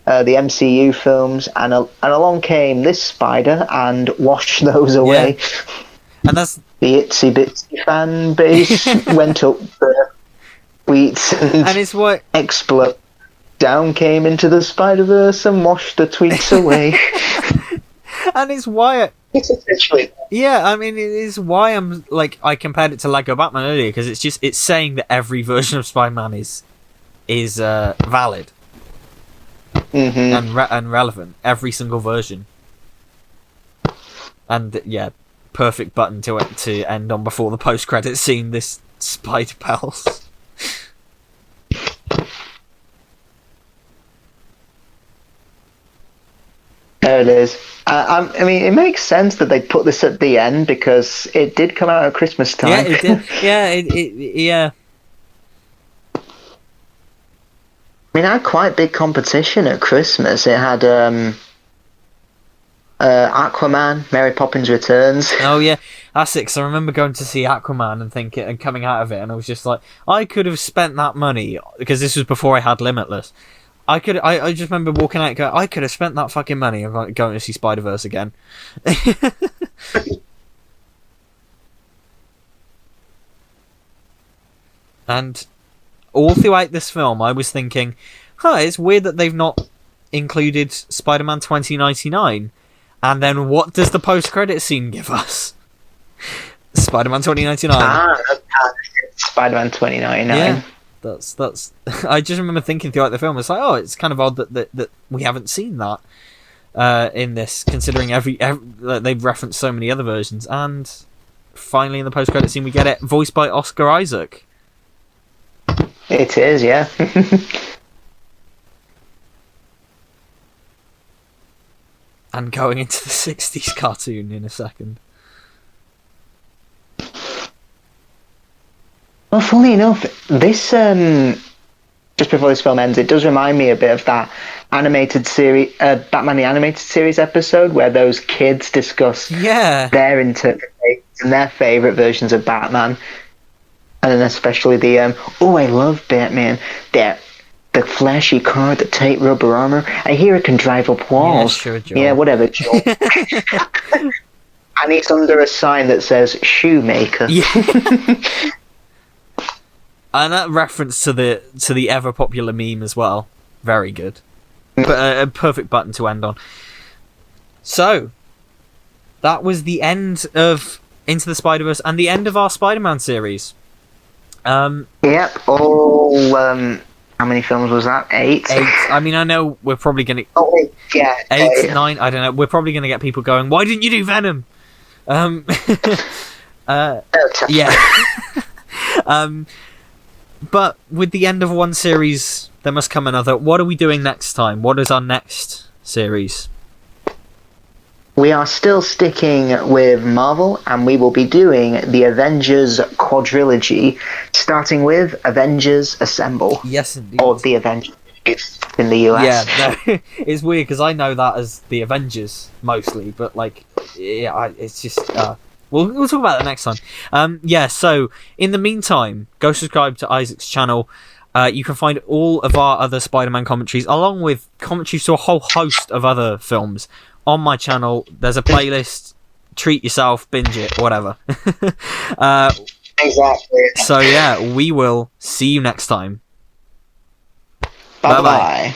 MCU films, and along came this Spider and washed those away. Yeah. And that's... The itsy bitsy fan base went up the tweets and it's what... explode. Down came into the Spider-Verse and washed the tweets away. And it's why... It's essentially... Yeah, I mean, it is why I'm, like, I compared it to Lego Batman earlier, because it's saying that every version of Spider-Man is valid. Mm-hmm. And relevant. Every single version. And, yeah, perfect button to end on before the post-credits scene, this Spider Pals. is. I mean, it makes sense that they put this at the end because it did come out at Christmas time. Yeah, it did. Yeah. I mean, it had quite big competition at Christmas. It had Aquaman, Mary Poppins Returns. Oh yeah, that's it. 'Cause I remember going to see Aquaman and thinking and coming out of it, and I was just like, I could have spent that money because this was before I had Limitless. I just remember walking out and going, I could have spent that fucking money and going to see Spider-Verse again. And all throughout this film, I was thinking, it's weird that they've not included Spider-Man 2099. And then what does the post-credit scene give us? Spider-Man 2099. Spider-Man 2099. Yeah. That's. I just remember thinking throughout the film, it's like, it's kind of odd that we haven't seen that in this, considering every they've referenced so many other versions. And finally, in the post-credit scene, we get it voiced by Oscar Isaac. It is, yeah. And going into the 60s cartoon in a second. Well, funnily enough, this just before this film ends, it does remind me a bit of that animated series, Batman the Animated Series episode, where those kids discuss their interpretations and their favourite versions of Batman, and then especially the I love Batman, the flashy car, the tight rubber armor. I hear it can drive up walls. Yeah, sure, Joel. Yeah, whatever, Joel. And it's under a sign that says Shoemaker. Yeah. And that reference to the ever popular meme as well. Very good. But a perfect button to end on. So, that was the end of Into the Spider-Verse and the end of our Spider-Man series. Yep. How many films was that? 8? I mean, I know we're probably going to... Oh, yeah. 8, 9, I don't know. We're probably going to get people going, why didn't you do Venom? Yeah. But with the end of one series, there must come another. What are we doing next time? What is our next series? We are still sticking with Marvel, and we will be doing the Avengers quadrilogy, starting with Avengers Assemble. Yes, indeed. Or the Avengers in the US. Yeah, no, it's weird because I know that as the Avengers mostly, but it's just... We'll talk about that next time. So in the meantime, go subscribe to Isaac's channel. You can find all of our other Spider-Man commentaries, along with commentaries to a whole host of other films, on my channel. There's a playlist. Treat yourself, binge it, whatever. Exactly. So yeah, we will see you next time. Bye-bye.